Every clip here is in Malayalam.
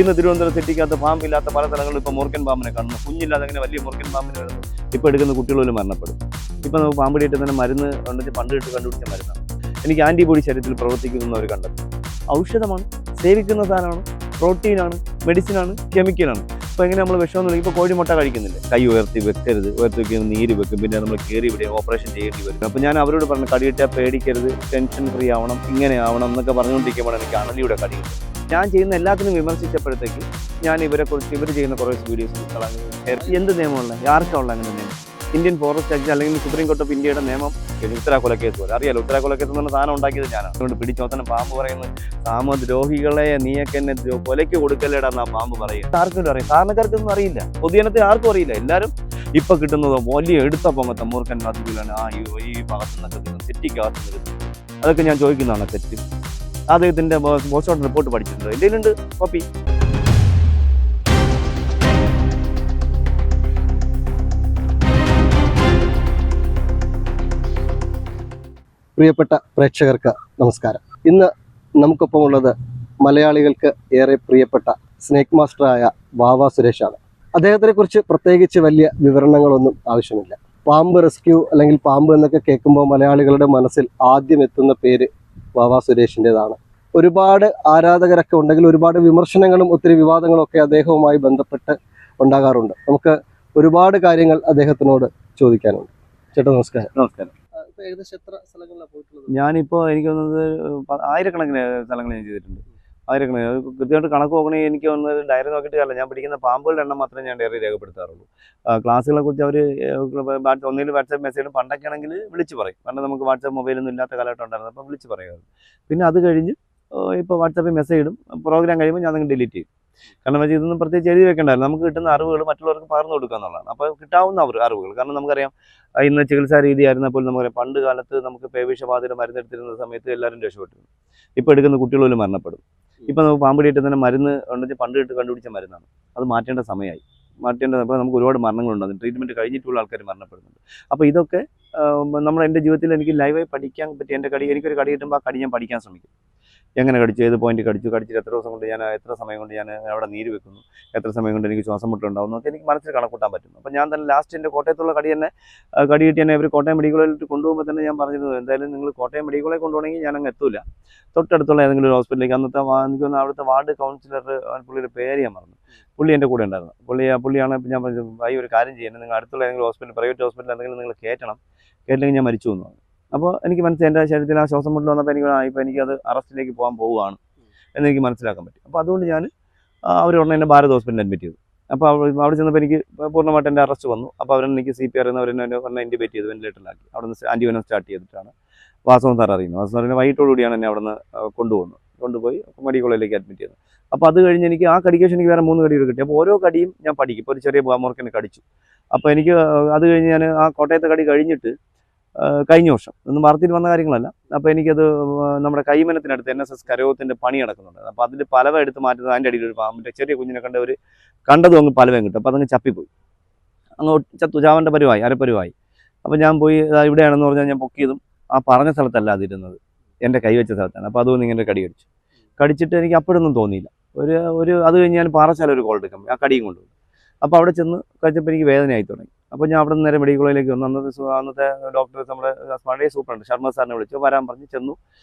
ഇന്ന് തിരുവനന്തപുരം സിറ്റിക്കകത്ത് പാമ്പില്ലാത്ത പല സ്ഥലങ്ങളിലും ഇപ്പോൾ മൂർഖൻ പാമ്പിനെ കാണുന്നു. കുഞ്ഞില്ലാതെ അങ്ങനെ വലിയ മൂർഖൻ പാമ്പിനെ വരുന്നു. ഇപ്പോൾ എടുക്കുന്ന കുട്ടികൾ പോലും മരണപ്പെടും. ഇപ്പോൾ നമുക്ക് പാമ്പ് കടിയിട്ട് തന്നെ മരുന്ന് ഉണ്ടെങ്കിൽ പണ്ട് ഇട്ട് കണ്ടുപിടിച്ച മരുന്നാണ്. എനിക്ക് ആൻറ്റിബോഡി ശരീരത്തിൽ പ്രവർത്തിക്കുന്നു അവർ കണ്ടെത്തും. ഔഷധമാണ്, സേവിക്കുന്ന സാധനമാണ്, പ്രോട്ടീനാണ്, മെഡിസിനാണ്, കെമിക്കലാണ്. ഇപ്പോൾ എങ്ങനെ നമ്മൾ വിഷമൊന്നും ഇപ്പോൾ കോഴിമുട്ട കഴിക്കുന്നില്ല, കൈ ഉയർത്തി വെക്കരുത്, ഉയർത്തി വെക്കുന്ന നീര് വെക്കും, പിന്നെ നമ്മൾ കയറി ഇവിടെ ഓപ്പറേഷൻ ചെയ്യേണ്ടി വരും. അപ്പോൾ ഞാൻ അവരോട് പറഞ്ഞു കടിയിട്ടാൽ പേടിക്കരുത്, ടെൻഷൻ ഫ്രീ ആവണം, ഇങ്ങനെ ആവണം എന്നൊക്കെ പറഞ്ഞുകൊണ്ടിരിക്കുമ്പോൾ എനിക്ക് അണലിയുടെ കടി കിട്ടും. ഞാൻ ചെയ്യുന്ന എല്ലാത്തിനും വിമർശിച്ചപ്പോഴത്തേക്ക് ഞാൻ ഇവരെക്കുറിച്ച് ഇവർ ചെയ്യുന്ന കുറേ വീഡിയോസ് എന്ത് നിയമമുള്ള ആർക്കുള്ള അങ്ങനെ നിയമം ഇന്ത്യൻ ഫോറസ്റ്റ് ആക്ട് അല്ലെങ്കിൽ സുപ്രീം കോർട്ട് ഓഫ് ഇന്ത്യയുടെ നിയമം ഉത്തര കൊലക്കേസ് പോലെ അറിയാലോ. ഉത്തര കൊലക്കേസ് എന്ന് പറഞ്ഞ സാധനം ഉണ്ടാക്കിയത് ഞാനാണ്. അതുകൊണ്ട് പിടിച്ചോത്തന്നെ പാമ്പ് പറയുന്നത് സാമദ്രോഹികളെ നീയൊക്കെ എന്നെ കൊലയ്ക്ക് കൊടുക്കല്ലേടാന്ന് ആ പാമ്പ് പറയും. ആർക്കും അറിയാം, കാരണക്കാർക്കൊന്നും അറിയില്ല, പൊതുജനത്തെ ആർക്കും അറിയില്ല. എല്ലാവരും ഇപ്പൊ കിട്ടുന്നത് വലിയ എടുത്ത പൊങ്ങത്തെ മൂർഖൻ കാത്തുകയാണ്. ഈ ഭാഗത്തു നിന്നൊക്കെ കിട്ടും, സിറ്റിക്കകത്ത് നിന്ന് കിട്ടും. അതൊക്കെ ഞാൻ ചോദിക്കുന്നതാണ് തെറ്റ്. അദ്ദേഹത്തിന്റെ പോസ്റ്റ്മോർട്ടം റിപ്പോർട്ട് പഠിച്ചിട്ടുണ്ട്, എന്തെങ്കിലുണ്ട് കോപ്പി. പ്രിയപ്പെട്ട പ്രേക്ഷകർക്ക് നമസ്കാരം. ഇന്ന് നമുക്കൊപ്പമുള്ളത് മലയാളികൾക്ക് ഏറെ പ്രിയപ്പെട്ട സ്നേക്ക് മാസ്റ്ററായ വാവ സുരേഷാണ്. അദ്ദേഹത്തിനെ കുറിച്ച് പ്രത്യേകിച്ച് വലിയ വിവരണങ്ങളൊന്നും ആവശ്യമില്ല. പാമ്പ് റെസ്ക്യൂ അല്ലെങ്കിൽ പാമ്പ് എന്നൊക്കെ കേൾക്കുമ്പോൾ മലയാളികളുടെ മനസ്സിൽ ആദ്യം എത്തുന്ന പേര് വാവ സുരേഷിൻ്റെതാണ്. ഒരുപാട് ആരാധകരൊക്കെ ഉണ്ടെങ്കിൽ ഒരുപാട് വിമർശനങ്ങളും ഒത്തിരി വിവാദങ്ങളും ഒക്കെ അദ്ദേഹവുമായി ബന്ധപ്പെട്ട് ഉണ്ടാകാറുണ്ട്. നമുക്ക് ഒരുപാട് കാര്യങ്ങൾ അദ്ദേഹത്തിനോട് ചോദിക്കാനുണ്ട്. ചേട്ടാ നമസ്കാരം. നമസ്കാരം. ഏകദേശം എത്ര സ്ഥലങ്ങളിലാണ് പോയിട്ടുള്ളത്? ഞാനിപ്പോൾ എനിക്ക് തോന്നുന്നത് ആയിരക്കണക്കിന് സ്ഥലങ്ങൾ ഞാൻ ചെയ്തിട്ടുണ്ട്. ആയിരക്കണക്കിന് കൃത്യമായിട്ട് കണക്ക് നോക്കണേ എനിക്ക് വന്നത് ഡയറി നോക്കിയിട്ട് കാര്യമില്ല. ഞാൻ പഠിക്കുന്ന പാമ്പുകളുടെ എണ്ണം മാത്രമേ ഞാൻ ഡയറി രേഖപ്പെടുത്താറുള്ളൂ. ക്ലാസ്സുകളെ കുറിച്ച് അവർ ഒന്നിൽ വാട്സാപ്പ് മെസ്സേജും പണ്ടൊക്കെ ആണെങ്കിൽ വിളിച്ച് പറയും. പണ്ട് നമുക്ക് വാട്സാപ്പ് മൊബൈലൊന്നും ഇല്ലാത്ത കാലഘട്ടം ഉണ്ടായിരുന്നു, അപ്പോൾ വിളിച്ച് പറയുമായിരുന്നു. പിന്നെ അത് കഴിഞ്ഞ് ഇപ്പോൾ വാട്സാപ്പിൽ മെസ്സേജ് ഇടും, പ്രോഗ്രാം കഴിയുമ്പോൾ ഞാൻ നിങ്ങൾ ഡിലീറ്റ് ചെയ്യും. കാരണം വെച്ചാൽ ഇതൊന്നും പ്രത്യേകിച്ച് എഴുതി വെക്കേണ്ടായിരുന്നു, നമുക്ക് കിട്ടുന്ന അറിവുകൾ മറ്റുള്ളവർക്ക് പകർന്നു കൊടുക്കുക എന്നുള്ളതാണ്. അപ്പോൾ കിട്ടാവുന്ന അറിവുകൾ, കാരണം നമുക്കറിയാം ഇന്ന് ചികിത്സാ രീതി ആയിരുന്നപ്പോൾ നമുക്കറിയാം പണ്ട് കാലത്ത് നമുക്ക് പേവിഷബാധയുടെ മരുന്നെടുത്തിരുന്ന സമയത്ത് എല്ലാവരും രക്ഷപ്പെട്ടിരുന്നു. ഇപ്പോൾ എടുക്കുന്ന കുട്ടികൾ പോലും മരണപ്പെടും. ഇപ്പോൾ നമുക്ക് പാമ്പ് കടിയിട്ട് തന്നെ മരുന്ന് ഉണ്ടെങ്കിൽ പണ്ട് ഇട്ട് കണ്ടുപിടിച്ച മരുന്നാണ്. അത് മാറ്റേണ്ട സമയമായി. അപ്പോൾ നമുക്ക് ഒരുപാട് മരണങ്ങളുണ്ട്, അതിന് ട്രീറ്റ്മെൻറ്റ് കഴിഞ്ഞിട്ടുള്ള ആൾക്കാർ മരണപ്പെടുന്നുണ്ട്. അപ്പോൾ ഇതൊക്കെ എൻ്റെ ജീവിതത്തിൽ എനിക്ക് ലൈവായി പഠിക്കാൻ പറ്റി. എനിക്കൊരു കടി കിട്ടുമ്പോൾ ആ കടി ഞാൻ പഠിക്കാൻ ശ്രമിക്കും. എങ്ങനെ കടിച്ചു, ഏത് പോയിന്റ് കടിച്ചിട്ട് എത്ര ദിവസം കൊണ്ട് ഞാൻ എത്ര സമയം കൊണ്ട് ഞാൻ അവിടെ നീര് വെക്കുന്നു, എത്ര സമയം കൊണ്ട് എനിക്ക് ശ്വാസം മുട്ടുണ്ടാവും എന്നൊക്കെ എനിക്ക് മനസ്സിൽ കണക്കൂട്ടാൻ പറ്റുന്നു. അപ്പോൾ ഞാൻ തന്നെ ലാസ്റ്റ് എൻ്റെ കോട്ടയത്തുള്ള കടി കിട്ടി തന്നെ ഇവർ കോട്ടയം മെഡിക്കൽ കോളേജിൽ കൊണ്ടുപോകുമ്പോൾ തന്നെ ഞാൻ പറഞ്ഞിരുന്നു, എന്തായാലും നിങ്ങൾ കോട്ടയം മെഡിക്കൽ കോളേജിൽ കൊണ്ടുപോകണമെങ്കിൽ ഞാൻ അങ്ങ് എത്തൂല, തൊട്ടടുത്തുള്ള ഏതെങ്കിലും ഒരു ഹോസ്പിറ്റലിലേക്ക്. അന്നത്തെ എനിക്കൊന്ന് അവിടുത്തെ വാർഡ് കൗൺസിലർ, പുള്ളിയുടെ പേര് ഞാൻ മറന്നു, പുള്ളി എൻ്റെ കൂടെ ഉണ്ടായിരുന്നു. പുള്ളിയാണ് ഞാൻ പറഞ്ഞത്, ഒരു കാര്യം ചെയ്യുന്നത്, നിങ്ങൾ അടുത്തുള്ള ഏതെങ്കിലും ഹോസ്പിറ്റൽ, പ്രൈവറ്റ് ഹോസ്പിറ്റൽ എന്തെങ്കിലും നിങ്ങൾ കേട്ടില്ലെങ്കിൽ ഞാൻ മരിച്ചു എന്ന് പറഞ്ഞു. അപ്പോൾ എനിക്ക് മനസ്സിലായി എൻ്റെ ശരീരത്തിൽ ആ ശ്വാസം മുട്ടൽ വന്നപ്പോൾ ഇപ്പോൾ എനിക്കത് അറസ്റ്റിലേക്ക് പോകാൻ പോവുകയാണ് എന്നെനിക്ക് മനസ്സിലാക്കാൻ പറ്റും. അപ്പോൾ അതുകൊണ്ട് ഞാൻ അവർ ഉടനെ എന്നെ ഭാരത് ഹോസ്പിറ്റലിൽ അഡ്മിറ്റ് ചെയ്തു. അപ്പോൾ അവിടെ ചെന്നപ്പോൾ എനിക്ക് പൂർണ്ണമായിട്ട് എൻ്റെ അറസ്റ്റ് വന്നു. അപ്പോൾ അവരെനിക്ക് CPR എന്നവരെന്നെ ഇൻറ്റിബേറ്റ് ചെയ്തു, വെന്റിലേറ്ററിലാക്കി. അവിടെ നിന്ന് ആൻറ്റിവെനം സ്റ്റാർട്ട് ചെയ്തിട്ടാണ് വാസവൻ സാർ അറിയുന്നത്. വാസവൻ സാറിന് വൈകിട്ടോടുകൂടിയാണ് എന്നെ അവിടെ നിന്ന് കൊണ്ടുപോയി മെഡിക്കൽ കോളേജിലേക്ക് അഡ്മിറ്റ് ചെയ്തത്. അപ്പോൾ അത് കഴിഞ്ഞ് എനിക്ക് ആ കടിക്കേഷൻ എനിക്ക് വേറെ 3 കടികൾ കിട്ടി. അപ്പോൾ ഓരോ കടിയും ഞാൻ പഠിക്കും. ഇപ്പോൾ ഒരു ചെറിയ മൂർഖനെ കടിച്ചു. അപ്പോൾ എനിക്ക് അത് കഴിഞ്ഞ് ഞാൻ ആ കോട്ടയത്തെ കടി കഴിഞ്ഞിട്ട് കഴിഞ്ഞ വർഷം ഒന്നും വാർത്തയിൽ വന്ന കാര്യങ്ങളല്ല. അപ്പോൾ എനിക്കത് നമ്മുടെ കൈമനത്തിനടുത്ത് NSS കരയോത്തിൻ്റെ പണി നടക്കുന്നുണ്ട്. അപ്പോൾ അതിൽ പലവ എടുത്ത് മാറ്റുന്നത് അതിൻ്റെ അടിയിൽ ഒരു പാമ്പിൻ്റെ ചെറിയ കുഞ്ഞിനെ കണ്ടതും അങ്ങ് പലവയും കിട്ടും. അപ്പോൾ അതങ്ങ് ചപ്പിപ്പോയി, അങ്ങ് ചത്തു, ചാവൻ്റെ പരുവായി, അരപ്പരുവായി. അപ്പോൾ ഞാൻ പോയി ഇവിടെയാണെന്ന് പറഞ്ഞാൽ ഞാൻ പൊക്കിയതും ആ പറഞ്ഞ സ്ഥലത്തല്ല അതിരുന്നത്, എൻ്റെ കൈവച്ച സ്ഥലത്താണ്. അപ്പോൾ അതുകൊണ്ട് ഇങ്ങനെ കടിച്ചിട്ട് എനിക്ക് അപ്പോഴൊന്നും തോന്നിയില്ല. അത് കഴിഞ്ഞ് ഞാൻ പാറശാല ഒരു കോൾ എടുക്കാം, ആ കടിയും കൊണ്ടുപോയി. അപ്പോൾ അവിടെ ചെന്ന് കഴിച്ചപ്പോൾ എനിക്ക് വേദനയായി തുടങ്ങി. അപ്പോൾ ഞാൻ അവിടെ നിന്ന് നേരെ മെഡിക്കൽ കോളേജിലേക്ക് വന്നു. അന്നത്തെ ഡോക്ടർ, നമ്മുടെ പഴയ സൂപ്രണ്ട് ശർമ്മ സാറിനെ വിളിച്ചു, വരാൻ പറഞ്ഞ് ചെന്നു,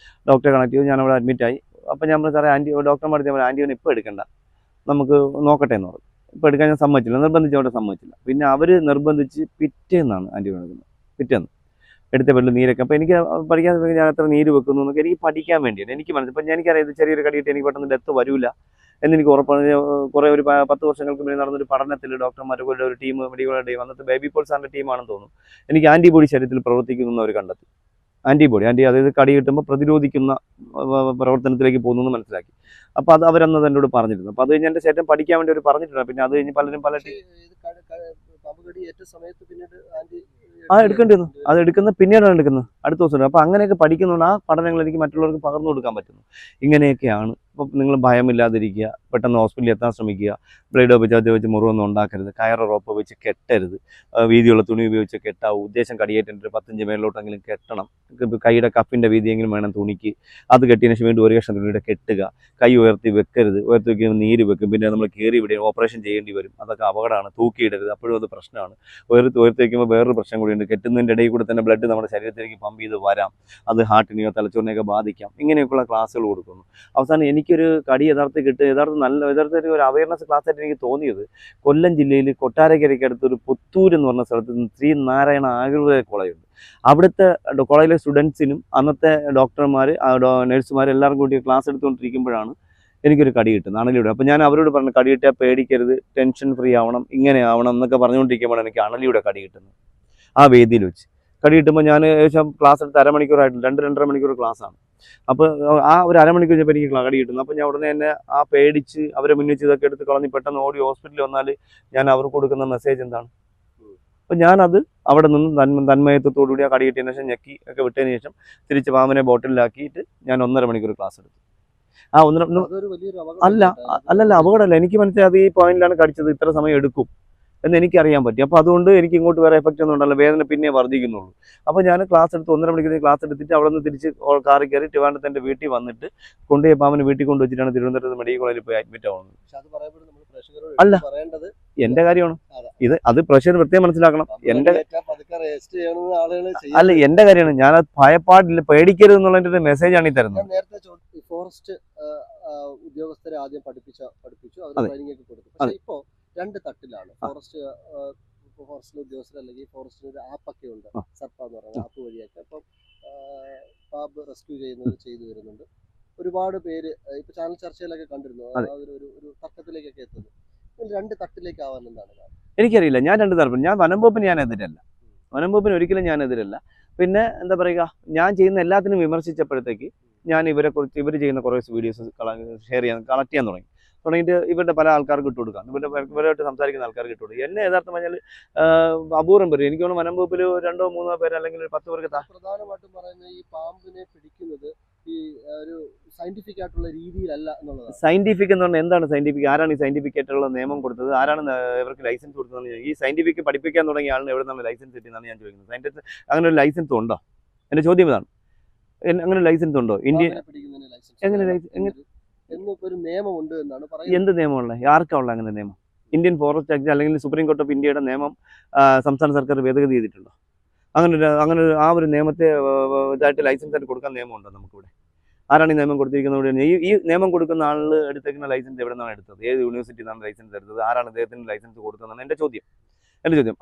ഡോക്ടറെ കണക്ട് ചെയ്തു. ഞാൻ അവിടെ അഡ്മിറ്റായി. അപ്പോൾ ഞാൻ സാറേ ഡോക്ടർമാർ ആൻറ്റിയോനെ ഇപ്പോൾ എടുക്കണ്ട, നമുക്ക് നോക്കട്ടെ എന്ന് പറഞ്ഞു. ഇപ്പോൾ എടുക്കാൻ ഞാൻ സമ്മതിച്ചില്ല, നിർബന്ധിച്ച് അവിടെ സമ്മതിച്ചില്ല. പിന്നെ അവർ നിർബന്ധിച്ച് പിറ്റേന്നാണ് ആൻറ്റിയോനെ എടുക്കുന്നത്. പിറ്റേന്ന് എടുത്ത പെണ്ണ് നീരൊക്കെ. അപ്പോൾ എനിക്ക് പഠിക്കാൻ ഞാൻ എത്ര നീര് വെക്കുന്നു എന്നൊക്കെ എനിക്ക് പഠിക്കാൻ വേണ്ടിയാണ്. എനിക്ക് മനസ്സിൽ ഇപ്പം എനിക്കറിയാം ഇത് ചെറിയൊരു കടിയിട്ട് എനിക്ക് പെട്ടെന്ന് ഡെത്ത് വരില്ല എന്നെനിക്ക് ഉറപ്പാണ്. കുറേ ഒരു 10 വർഷങ്ങൾക്ക് മുന്നേ നടന്നൊരു പഠനത്തിൽ ഡോക്ടർമാരുടെ ഒരു ടീം, മെഡിക്കൽ ടീം, അന്നത്തെ ബേബി പോൾ സാറിൻ്റെ ടീമാണെന്ന് തോന്നുന്നു, എനിക്ക് ആൻറ്റിബോഡി ശരീരത്തിൽ പ്രവർത്തിക്കുന്നു അവർ കണ്ടെത്തി. അതായത് കടി കിട്ടുമ്പോൾ പ്രതിരോധിക്കുന്ന പ്രവർത്തനത്തിലേക്ക് പോകുന്നു മനസ്സിലാക്കി. അപ്പോൾ അത് അവരന്നത് എന്നോട് പറഞ്ഞിരുന്നു. അപ്പോൾ അത് കഴിഞ്ഞ് എൻ്റെ ശരീരം പഠിക്കാൻ വേണ്ടി അവർ പറഞ്ഞിട്ടുണ്ട്. പിന്നെ അത് കഴിഞ്ഞ് പലരും എടുക്കേണ്ടി വന്നു. അത് പിന്നീടാണ് എടുക്കുന്നത്, അടുത്ത ദിവസം. അപ്പോൾ അങ്ങനെയൊക്കെ പഠിക്കുന്നുണ്ട്. ആ പഠനങ്ങൾ എനിക്ക് മറ്റുള്ളവർക്ക് പകർന്നു കൊടുക്കാൻ പറ്റുന്നു. ഇങ്ങനെയൊക്കെയാണ് അപ്പോൾ നിങ്ങൾ ഭയമില്ലാതിരിക്കുക, പെട്ടെന്ന് ഹോസ്പിറ്റലിൽ എത്താൻ ശ്രമിക്കുക, ബ്ലേഡ് വെച്ച് മുറിവൊന്നും ഉണ്ടാക്കരുത്, കയറ് റോപ്പ് വെച്ച് കെട്ടരുത്, വീതിയുള്ള തുണി ഉപയോഗിച്ച് കെട്ടാവും, ഉദ്ദേശം കടിയേറ്റിട്ട് ഒരു 10 ഇഞ്ച് മേളിലോട്ടെങ്കിലും കെട്ടണം, കൈയുടെ കപ്പിൻ്റെ വീതിയെങ്കിലും വേണം തുണിക്ക്, അത് കെട്ടിയതിന് ശേഷം വീണ്ടും ഒരു കഷ്ണം തുണിയുടെ കെട്ടുക, കൈ ഉയർത്തി വെക്കരുത്, ഉയർത്തി വെക്കുമ്പോൾ നീര് വെക്കും, പിന്നെ നമ്മൾ കയറി ഇവിടെ ഓപ്പറേഷൻ ചെയ്യേണ്ടി വരും, അതൊക്കെ അപകടമാണ്, തൂക്കിയിടരുത്, അപ്പോഴും അത് പ്രശ്നമാണ്. ഉയർത്തി വയ്ക്കുമ്പോൾ വേറൊരു പ്രശ്നം കൂടിയുണ്ട്, കെട്ടുന്നതിൻ്റെ ഇടയിൽ കൂടെ തന്നെ ബ്ലഡ് നമ്മുടെ ശരീരത്തിലേക്ക് പമ്പ് ചെയ്ത് വരാം, അത് ഹാർട്ടിനെയോ തലച്ചോറിനെയൊക്കെ ബാധിക്കാം. ഇങ്ങനെയൊക്കെയുള്ള ക്ലാസ്സുകൾ കൊടുക്കുന്നു. അവസാനം എനിക്കൊരു കടി യഥാർത്ഥ ഒരു അവയർനെസ് ക്ലാസ് ആയിട്ട് എനിക്ക് തോന്നിയത് കൊല്ലം ജില്ലയിൽ കൊട്ടാരക്കരയ്ക്ക് ഒരു പുത്തൂർ എന്ന് പറഞ്ഞ സ്ഥലത്ത് ശ്രീനാരായണ ആയുർവേദ കോളേജുണ്ട്. അവിടുത്തെ കോളേജിലെ സ്റ്റുഡൻസിനും അന്നത്തെ ഡോക്ടർമാർ നഴ്സുമാർ എല്ലാവർക്കും കൂടി ക്ലാസ് എടുത്തുകൊണ്ടിരിക്കുമ്പോഴാണ് എനിക്കൊരു കടി കിട്ടുന്നത്, അണലിയുടെ. അപ്പോൾ ഞാൻ അവരോട് പറഞ്ഞു, കടി കിട്ടിയാൽ പേടിക്കരുത്, ടെൻഷൻ ഫ്രീ ആവണം, ഇങ്ങനെ ആവണം എന്നൊക്കെ പറഞ്ഞുകൊണ്ടിരിക്കുമ്പോഴാണ് എനിക്ക് അണലിയുടെ കടി കിട്ടുന്നത്. ആ വേദിയിൽ വെച്ച് കടി കിട്ടുമ്പോൾ ഞാൻ ഏകദേശം ക്ലാസ് എടുത്ത് അരമണിക്കൂറായിട്ടില്ല, 2-2.5 മണിക്കൂർ ക്ലാസ്സാണ്. അപ്പോൾ ആ ഒരു അരമണിക്കൂർ കഴിഞ്ഞപ്പോൾ എനിക്ക് കടി കിട്ടുന്നു. അപ്പോൾ ഞാൻ ഉടനെ തന്നെ ആ പേടിച്ച് അവരെ മുന്നിൽ ഇതൊക്കെ എടുത്ത് കളഞ്ഞ് പെട്ടെന്ന് ഓടി ഹോസ്പിറ്റലിൽ വന്നാൽ ഞാൻ അവർക്ക് കൊടുക്കുന്ന മെസ്സേജ് എന്താണ്? അപ്പോൾ ഞാനത് അവിടെ നിന്ന് തന്മയത്വത്തോടുകൂടി ആ കടി കിട്ടിയതിന് ശേഷം ഞെക്കി ഒക്കെ വിട്ടതിന് ശേഷം തിരിച്ച് പാമ്പിനെ ബോട്ടിലാക്കിയിട്ട് ഞാൻ 1.5 മണിക്കൂർ ക്ലാസ് എടുത്തു. ആ അല്ലല്ല അപകടമല്ല, എനിക്ക് മനസ്സിലായി അത് ഈ പോയിന്റിലാണ് കടിച്ചത്, ഇത്ര സമയം എടുക്കും എന്ന് എനിക്കറിയാൻ പറ്റി. അപ്പോൾ അതുകൊണ്ട് എനിക്ക് ഇങ്ങോട്ട് വേറെ എഫക്റ്റ് ഒന്നും ഉണ്ടല്ലോ, വേദന പിന്നെ വർദ്ധിക്കുന്നുള്ളൂ. അപ്പോൾ ഞാൻ ക്ലാസ് എടുത്ത് 1.5 മണിക്കൂർ ക്ലാസ് എടുത്തിട്ട് അവിടെ നിന്ന് തിരിച്ച് കാറിൽ കയറി ട്രിവാൻഡ്രത്തിൻ്റെ വീട്ടിൽ വന്നിട്ട് കൊണ്ടുപോയി പാമ്പിനെ വീട്ടിൽ കൊണ്ടുവച്ചിട്ടാണ് തിരുവനന്തപുരത്ത് മെഡിക്കൽ കോളേജിൽ പോയി അഡ്മിറ്റ് ആവുന്നത്. അല്ല, എൻ്റെ കാര്യമാണ് അത് പ്രഷർ പ്രത്യേകം മനസ്സിലാക്കണം. എൻ്റെ കാര്യമാണ്, ഞാനത് ഭയപ്പാടില്ല, പേടിക്കരുത് എന്നുള്ളതിൻ്റെ ഒരു മെസ്സേജാണ് ഈ തരുന്നത്. ഫോറസ്റ്റ് ഉദ്യോഗസ്ഥരെ ആദ്യം പഠിപ്പിച്ചു, അവർ ട്രെയിനിങ് ഒക്കെ കൊടുത്തു. പക്ഷേ ഇപ്പോൾ 2 തട്ടിലാണ്. ഫോറസ്റ്റ് ഉദ്യോഗസ്ഥർ അല്ലെങ്കിൽ ഫോറസ്റ്റിന് ഒരു ആപ്പൊക്കെ ഉണ്ട്, സർപ്പ എന്ന് പറയുന്ന ആപ്പ് വഴിയൊക്കെ അപ്പം പാമ്പ് റെസ്ക്യൂ ചെയ്തു വരുന്നുണ്ട്. ഒരുപാട് പേര് ഇപ്പൊ ചാനൽ ചർച്ചയിലൊക്കെ കണ്ടിരുന്നു, ഒരു തർക്കത്തിലേക്കൊക്കെ എത്തുന്നു. 2 തട്ടിലേക്ക് ആവാൻ എന്താണ് കാരണം? എനിക്കറിയില്ല. ഞാൻ 2 തരത്തിൽ, ഞാൻ വനംവകുപ്പിന് ഞാൻ എതിരല്ല, വനംവകുപ്പിന് ഒരിക്കലും ഞാൻ എതിരല്ല. പിന്നെ എന്താ പറയുക, ഞാൻ ചെയ്യുന്ന എല്ലാത്തിനും വിമർശിച്ചപ്പോഴത്തേക്ക് ഞാൻ ഇവർ ചെയ്യുന്ന കുറേ വീഡിയോസ് കളക്ട് ചെയ്യാൻ തുടങ്ങിയിട്ട് ഇവരുടെ പല ആൾക്കാർക്ക് ഇട്ട് കൊടുക്കാം, ഇവരുമായിട്ട് സംസാരിക്കുന്ന ആൾക്കാർക്ക് ഇട്ട് കൊടുക്കുക. എന്നെ യഥാർത്ഥം പറഞ്ഞാൽ അപൂർവം പേര്, എനിക്ക് തോന്നുന്നു വനംവകുപ്പിൽ 2-3 പേര് അല്ലെങ്കിൽ 10 പേർക്ക്. പ്രധാനമായിട്ടും പറയുന്നത് ഈ പാമ്പിനെ പിടിക്കുന്നത് ഈ ഒരു സയന്റിഫിക് ആയിട്ടുള്ള രീതിയിലല്ല എന്നുള്ളതാണ്. സയന്റിഫിക് എന്ന് പറഞ്ഞാൽ എന്താണ് സയന്റിഫിക്? ആരാണ് ഈ സയന്റിഫിക് ആയിട്ടുള്ള നിയമം കൊടുത്തത്? ആരാണ് ഇവർക്ക് ലൈസൻസ് കൊടുത്തത്? ഈ സയന്റിഫിക് പഠിപ്പിക്കാൻ തുടങ്ങിയ ആളിന് എവിടെ നിന്നാണ് ലൈസൻസ് കിട്ടിയെന്നാണ് ഞാൻ ചോദിക്കുന്നത്. സയന്റിസ്റ്റ് അങ്ങനെ ഒരു ലൈസൻസ് ഉണ്ടോ? എൻ്റെ ചോദ്യം ഇതാണ്. അങ്ങനെ ഒരു ലൈസൻസ് ഉണ്ടോ? ഇന്ത്യ എങ്ങനെ ഒരു നിയമമുണ്ട് എന്നാണ് പറയുന്നത്. എന്ത് നിയമമുള്ളത്? ആർക്കാണുള്ള അങ്ങനെ നിയമം? ഇന്ത്യൻ ഫോറസ്റ്റ് ആക്ട് അല്ലെങ്കിൽ സുപ്രീം കോർട്ട് ഓഫ് ഇന്ത്യയുടെ നിയമം സംസ്ഥാന സർക്കാർ ഭേദഗതി ചെയ്തിട്ടുണ്ടോ? അങ്ങനെ ആ ഒരു നിയമത്തെ ഇതായിട്ട് ലൈസൻസ് ആയിട്ട് കൊടുക്കാൻ നിയമമുണ്ടോ നമുക്കിവിടെ? ആരാണ് ഈ നിയമം കൊടുത്തിരിക്കുന്നത്? ഈ നിയമം കൊടുക്കുന്ന ആളിൽ എടുത്തേക്കുന്ന ലൈസൻസ് എവിടെ നിന്നാണ് എടുത്തത്? ഏത് യൂണിവേഴ്സിറ്റിയിൽ നിന്നാണ് ലൈസൻസ് എടുത്തത്? ആരാണ് അദ്ദേഹത്തിന് ലൈസൻസ് കൊടുത്തതെന്നാണ് എൻ്റെ ചോദ്യം.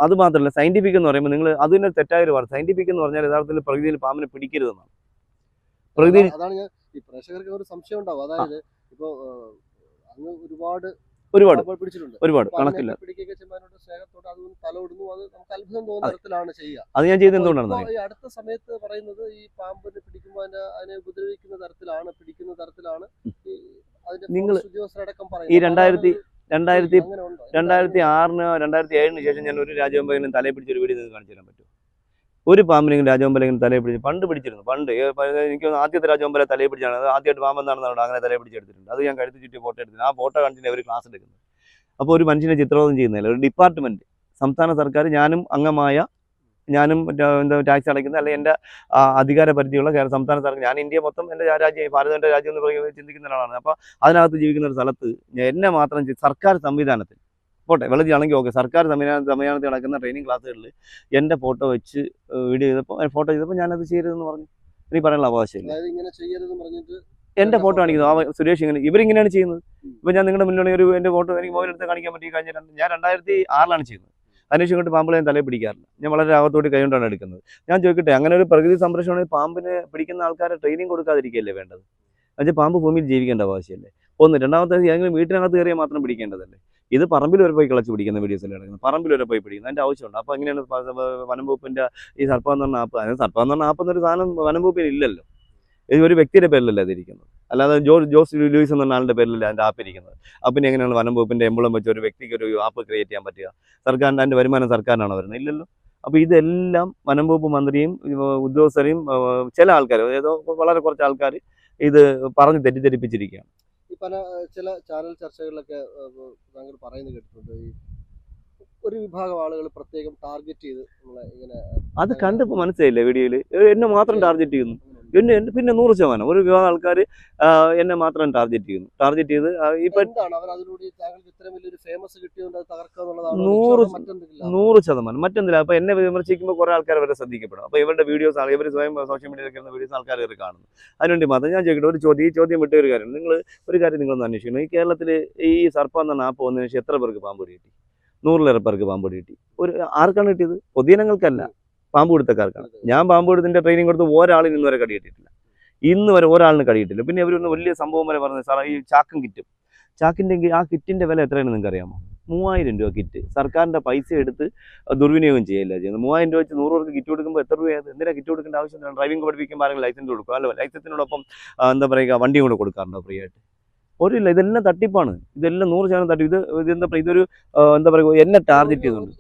അത് മാത്രമല്ല, സയന്റിഫിക് എന്ന് പറയുമ്പോൾ നിങ്ങൾ അതിന് തെറ്റായൊരു വാർത്ത. സയന്റിഫിക് എന്ന് പറഞ്ഞാൽ യഥാർത്ഥത്തിൽ പ്രകൃതിയിൽ പാമ്പിനെ പിടിക്കരുതെന്നാണ്. പ്രകൃതി അതാണ് ഞാൻ ഈ പ്രേക്ഷകർക്ക് ഒരു സംശയം ഉണ്ടാവും. അതായത് ഇപ്പോൾ അങ്ങ് ഒരുപാട് കണക്കില്ല. അത് ഞാൻ ചെയ്ത് എന്തുകൊണ്ടാണ് അടുത്ത സമയത്ത് പറയുന്നത് ഈ പാമ്പിനെ പിടിക്കുമ്പോൾ അതിനെ ഉപദ്രവിക്കുന്ന തരത്തിലാണ്, പിടിക്കുന്ന തരത്തിലാണ് നിങ്ങൾ ഈ 2006 2007 ശേഷം ഞാൻ ഒരു രാജവെമ്പലിനും തലയെ പിടിച്ചൊരു വീഡിയോ നിങ്ങൾക്ക് കാണിച്ചു തരാൻ പറ്റും? ഒരു പാമ്പിനെങ്കിലും രാജവെമ്പലെങ്കിലും തലയെ പിടിച്ച് പണ്ട് പിടിച്ചിരുന്നു. എനിക്ക് ആദ്യത്തെ രാജവെമ്പലെ തലയെ പിടിച്ചാണ്, അത് ആദ്യമായിട്ട് പാമ്പെന്താണെന്ന് അങ്ങനെ തലയെ പിടിച്ചെടുത്തിട്ടുണ്ട്. അത് ഞാൻ കഴുത്ത് ചുറ്റി ഫോട്ടോ എടുത്തിട്ടുണ്ട്. ആ ഫോട്ടോ കാണിച്ചിട്ട് അവർ ക്ലാസ് എടുക്കുന്നത്. അപ്പോൾ ഒരു മനുഷ്യനെ ചിത്രബോധം ചെയ്യുന്നില്ല. ഒരു ഡിപ്പാർട്ട്മെന്റ്, സംസ്ഥാന സർക്കാർ, ഞാനും ടാക്സ് അടയ്ക്കുന്ന അല്ലെങ്കിൽ എൻ്റെ അധികാര പരിധിയുള്ള സംസ്ഥാന സർക്കാർ, ഞാൻ ഇന്ത്യ മൊത്തം എൻ്റെ രാജ്യം, ഭാരതം എൻ്റെ രാജ്യം എന്ന് പറയുന്നത് ചിന്തിക്കുന്ന ഒരാളാണ്. അപ്പോൾ അതിനകത്ത് ജീവിക്കുന്ന ഒരു സ്ഥലത്ത് എന്നെ മാത്രം സർക്കാർ സംവിധാനത്തിൽ പോട്ടെ, വെള്ളത്തിലാണെങ്കിൽ ഓക്കെ, സർക്കാർ സംവിധാനത്തിൽ നടക്കുന്ന ട്രെയിനിങ് ക്ലാസ്സുകളിൽ എൻ്റെ ഫോട്ടോ വെച്ച് വീഡിയോ ചെയ്തപ്പോൾ ഞാനത് ചെയ്യരുതെന്ന് പറഞ്ഞു. എനിക്ക് പറയാനുള്ള അവകാശമില്ല. എൻ്റെ ഫോട്ടോ കാണിക്കുന്നു സുരേഷ് ഇവരിങ്ങനെയാണ് ചെയ്യുന്നത്. ഇപ്പം ഞാൻ നിങ്ങളുടെ മുന്നിൽ എൻ്റെ ഫോട്ടോ എനിക്ക് മൊബൈൽ എടുത്ത് കാണിക്കാൻ പറ്റി. ഞാൻ 2006 ചെയ്യുന്നത്. അതിനുശേഷം കൊണ്ട് പാമ്പുകളെ തലയെ പിടിക്കാറില്ല. ഞാൻ വളരെ അകത്തോട്ട് കൈകൊണ്ടാണ് എടുക്കുന്നത്. ഞാൻ ചോദിക്കട്ടെ, അങ്ങനെ ഒരു പ്രകൃതി സംരക്ഷണത്തിൽ പാമ്പിനെ പിടിക്കുന്ന ആൾക്കാരെ ട്രെയിനിങ് കൊടുക്കാതിരിക്കുകയല്ലേ വേണ്ടത്? എന്നുവെച്ചാൽ പാമ്പ് ഭൂമിയിൽ ജീവിക്കേണ്ട ആവശ്യമല്ലേ? ഒന്ന്. രണ്ടാമത്തെ, ഏതെങ്കിലും വീട്ടിനകത്ത് കയറിയാൽ മാത്രം പിടിക്കേണ്ടതല്ലേ? ഇത് പറമ്പിൽ വരെ പോയി കിളച്ച് പിടിക്കുന്ന വീഡിയോസല്ലേ നടക്കുന്നത്. പറമ്പിൽ വരെ പോയി പിടിക്കുന്നത് അതിൻ്റെ ആവശ്യമുണ്ട്. അപ്പോൾ എങ്ങനെയാണ് വനംവകുപ്പിൻ്റെ ഈ സർപ്പ എന്ന് പറഞ്ഞ ആപ്പ്? അതിന് സർപ്പ എന്ന് പറഞ്ഞ ആപ്പ് എന്നൊരു സാധനം വനംവകുപ്പിന് ഇല്ലല്ലോ. ഇത് ഒരു വ്യക്തിയുടെ പേരിലല്ല അതിരിക്കുന്നത്, അല്ലാതെ ജോസ് ലൂയിസ് എന്ന ആളുടെ പേരിലല്ല അതിൻ്റെ ആപ്പ് ഇരിക്കുന്നത്. പിന്നെ എങ്ങനെയാണ് വനംവകുപ്പിൻ്റെ എംബ്ലം വെച്ച് ഒരു വ്യക്തിക്ക് ഒരു ആപ്പ് ക്രിയേറ്റ് ചെയ്യാൻ പറ്റുക? സർക്കാരിൻ്റെ അതിൻ്റെ വരുമാനം സർക്കാരിനാണോ വരുന്നത്? ഇല്ലല്ലോ. അപ്പോൾ ഇതെല്ലാം വനംവകുപ്പ് മന്ത്രിയും ഉദ്യോഗസ്ഥരെയും ചില ആൾക്കാർ, ഏതോ വളരെ കുറച്ച് ആൾക്കാർ ഇത് പറഞ്ഞ് തെറ്റിദ്ധരിപ്പിച്ചിരിക്കുകയാണ്. ഈ ഈ ചില ചാനൽ ചർച്ചകളിലൊക്കെ താങ്കൾ പറയുന്നത് കേട്ടിട്ടുണ്ട്. ഈ ഒരു വിഭാഗം ആളുകൾ പ്രത്യേകം ടാർഗറ്റ് ചെയ്ത് നമ്മളെ ഇങ്ങനെ അത് കണ്ടപ്പോൾ മനസ്സിലായില്ലേ വീഡിയോയിൽ എന്നെ മാത്രം ടാർഗറ്റ് ചെയ്യുന്നു. പിന്നെ 100% ഒരു വിഭാഗം ആൾക്കാർ എന്നെ മാത്രം ടാർഗറ്റ് ചെയ്ത് ഇപ്പൊ എന്താണ് അവർ അതിലൂടെ താങ്കൾക്ക് ഇത്രയും വലിയൊരു ഫേമസ് കിട്ടിയതുകൊണ്ട് അത് തകർക്കുക എന്നുള്ളതാണ് 100% മറ്റെന്തില്ല. അപ്പൊ എന്നെ വിമർശിക്കുമ്പോൾ കുറെ ആൾക്കാർ വരെ ശ്രദ്ധിക്കപ്പെടും. അപ്പൊ ഇവരുടെ വീഡിയോസ് ആണ് ഇവർ സ്വയം സോഷ്യൽ മീഡിയയിലൊക്കെ വീഡിയോസ് ആൾക്കാർ കയറി കാണുന്നു. അതിനുവേണ്ടി മാത്രം ഞാൻ ചോദിക്കട്ടെ ഒരു ചോദ്യം, ഈ ചോദ്യം വിട്ട ഒരു കാര്യം ഒരു കാര്യം നിങ്ങളൊന്ന് അന്വേഷിക്കണം. ഈ കേരളത്തിൽ ഈ സർപ്പ എന്ന ആപ്പ് വന്നതിന് ശേഷം എത്ര പേർക്ക് പാമ്പ് കിട്ടി? 100 പേർക്ക് പാമ്പ് കിട്ടി. ആർക്കാണ് കിട്ടിയത്? പൊതുജനങ്ങൾക്കല്ല, പാമ്പ് കൊടുത്തക്കാർക്കാണ്. ഞാൻ പാമ്പ് കൊടുത്തിന്റെ ട്രെയിനിങ് കൊടുത്ത് ഒരാളിന് ഇന്ന് വരെ കടി കിട്ടിയിട്ടില്ല. ഇന്ന് വരെ ഒരാളിന് കടി കിട്ടില്ല. പിന്നെ ഇവരൊന്ന് വലിയ സംഭവം വരെ പറഞ്ഞത് സാറേ ഈ ചാക്കിന്റെ ആ കിറ്റിന്റെ വില എത്രയാണ് നിങ്ങൾക്ക് അറിയാമോ? 3000 രൂപ കിറ്റ്. സർക്കാരിന്റെ പൈസ എടുത്ത് ദുർവിനിയോഗം ചെയ്യില്ല ചെയ്യുന്നത്. 3000 രൂപ വെച്ച് 100 പേർക്ക് കിറ്റ് കൊടുക്കുമ്പോൾ എത്ര രൂപയാണ്? എന്തിനാ കിറ്റ് കൊടുക്കേണ്ട ആവശ്യം? ഡ്രൈവിംഗ് പഠിപ്പിക്കുമ്പോൾ ആരെങ്കിലും ലൈസൻസ് കൊടുക്കുക? അല്ല, ലൈസൻസിനോടൊപ്പം എന്താ പറയുക, വണ്ടിയും കൂടെ കൊടുക്കാറുണ്ടോ ഫ്രീ ആയിട്ട്? ഇല്ല, ഇതെല്ലാം തട്ടിപ്പാണ്. ഇതെല്ലാം 100% തട്ടിപ്പ്. ഇതെന്താ പറയുക, ഇതൊരു എന്താ പറയുക, എന്നെ ടാർഗറ്റ് ചെയ്യുന്നുണ്ട്.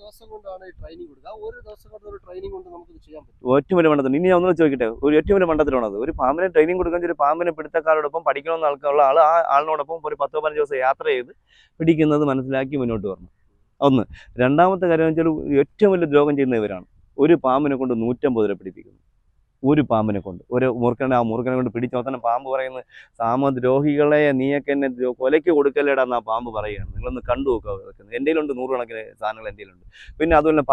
ഏറ്റവും വലിയ മണ്ടത്തിന്. ഇനി ഞാൻ ഒന്നും ചോദിക്കട്ടെ, ഒരു ഏറ്റവും വലിയ മണ്ടത്തിലാണത്. ഒരു പാമ്പിനെ ട്രെയിനിങ് കൊടുക്കാൻ ഒരു പാമ്പിനെ പിടുത്തക്കാരോടൊപ്പം പഠിക്കണമെന്ന് ആൾക്കുള്ള ആളിനോടൊപ്പം ഒരു 10-15 ദിവസം യാത്ര ചെയ്ത് പിടിക്കുന്നത് മനസ്സിലാക്കി മുന്നോട്ട് വരണം. ഒന്ന്. രണ്ടാമത്തെ കാര്യം എന്ന് വെച്ചാൽ ഏറ്റവും വലിയ ദ്രോഹം ചെയ്യുന്ന ഇവരാണ്. ഒരു പാമ്പിനെ കൊണ്ട് 150 രൂപ പിടിപ്പിക്കുന്നു. ഒരു പാമ്പിനെ കൊണ്ട്, ഒരു മൂർഖനെ, ആ മൂർഖനെ കൊണ്ട് പിടിച്ച് അവസാനം പാമ്പ് പറയുന്നത്, സാമദ്രോഹികളെ നീയൊക്കെ എന്നെ കൊലയ്ക്ക് കൊടുക്കല്ലേടാന്ന് ആ പാമ്പ് പറയുകയാണ്. നിങ്ങളൊന്ന് കണ്ടു നോക്കുക. എൻ്റെ കയ്യിലുണ്ട് 100 കണക്കിന് സാധനങ്ങൾ എൻ്റെ കയ്യിലുണ്ട്. പിന്നെ അതുപോലെ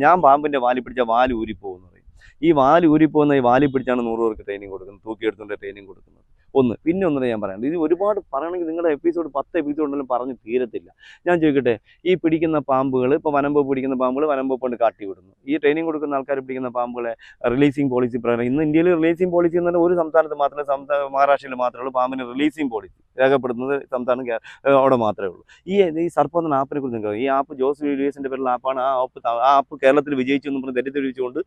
ഞാൻ പാമ്പിൻ്റെ വാലി പിടിച്ച വാല് ഊരിപ്പോകുന്നു പറയും. ഈ വാല് ഊരിപ്പോകുന്ന ഈ വാലി പിടിച്ചാണ് 100 പേർക്ക് ട്രെയിനിങ് കൊടുക്കുന്നത്, തൂക്കിയെടുത്തുകൊണ്ട് ട്രെയിനിങ് കൊടുക്കുന്നത്. ഒന്ന്. പിന്നെ ഒന്നും ഞാൻ പറയാനുണ്ട്, ഇത് ഒരുപാട് പറയണമെങ്കിൽ നിങ്ങളുടെ എപ്പിസോഡ് 10 എപ്പിസോഡ് ഉണ്ടെങ്കിലും പറഞ്ഞ് തീരത്തില്ല. ഞാൻ ചോദിക്കട്ടെ, ഈ പിടിക്കുന്ന പാമ്പുകൾ, ഇപ്പോൾ വനംവകുപ്പ് പിടിക്കുന്ന പാമ്പുകൾ വനംവകുപ്പ് കൊണ്ട് കാട്ടി വിടുന്നു. ഈ ട്രെയിനിങ് കൊടുക്കുന്ന ആൾക്കാർ പിടിക്കുന്ന പാമ്പുകളെ റിലീസിംഗ് പോളിസി പ്രകാരം, ഇന്ന് ഇന്ത്യയിൽ റിലീസിംഗ് പോളിസി എന്ന് പറഞ്ഞാൽ ഒരു സംസ്ഥാനത്ത് മാത്രമേ, മഹാരാഷ്ട്രയിൽ മാത്രമേ ഉള്ളൂ പാമ്പിന് റിലീസിംഗ് പോളിസി രേഖപ്പെടുത്തുന്നത്. സംസ്ഥാനം അവിടെ മാത്രമേ ഉള്ളൂ. ഈ സർപ്പം എന്ന ആപ്പിനെ കുറിച്ച് നിങ്ങൾക്ക്, ഈ ആപ്പ് ജോസ് വിലിയസിന്റെ പേരിലുള്ള ആപ്പാണ്. ആ ആപ്പ് കേരളത്തിൽ വിജയിച്ചു എന്ന് പറഞ്ഞ് തെറ്റിദ്ധരിച്ചുകൊണ്ട്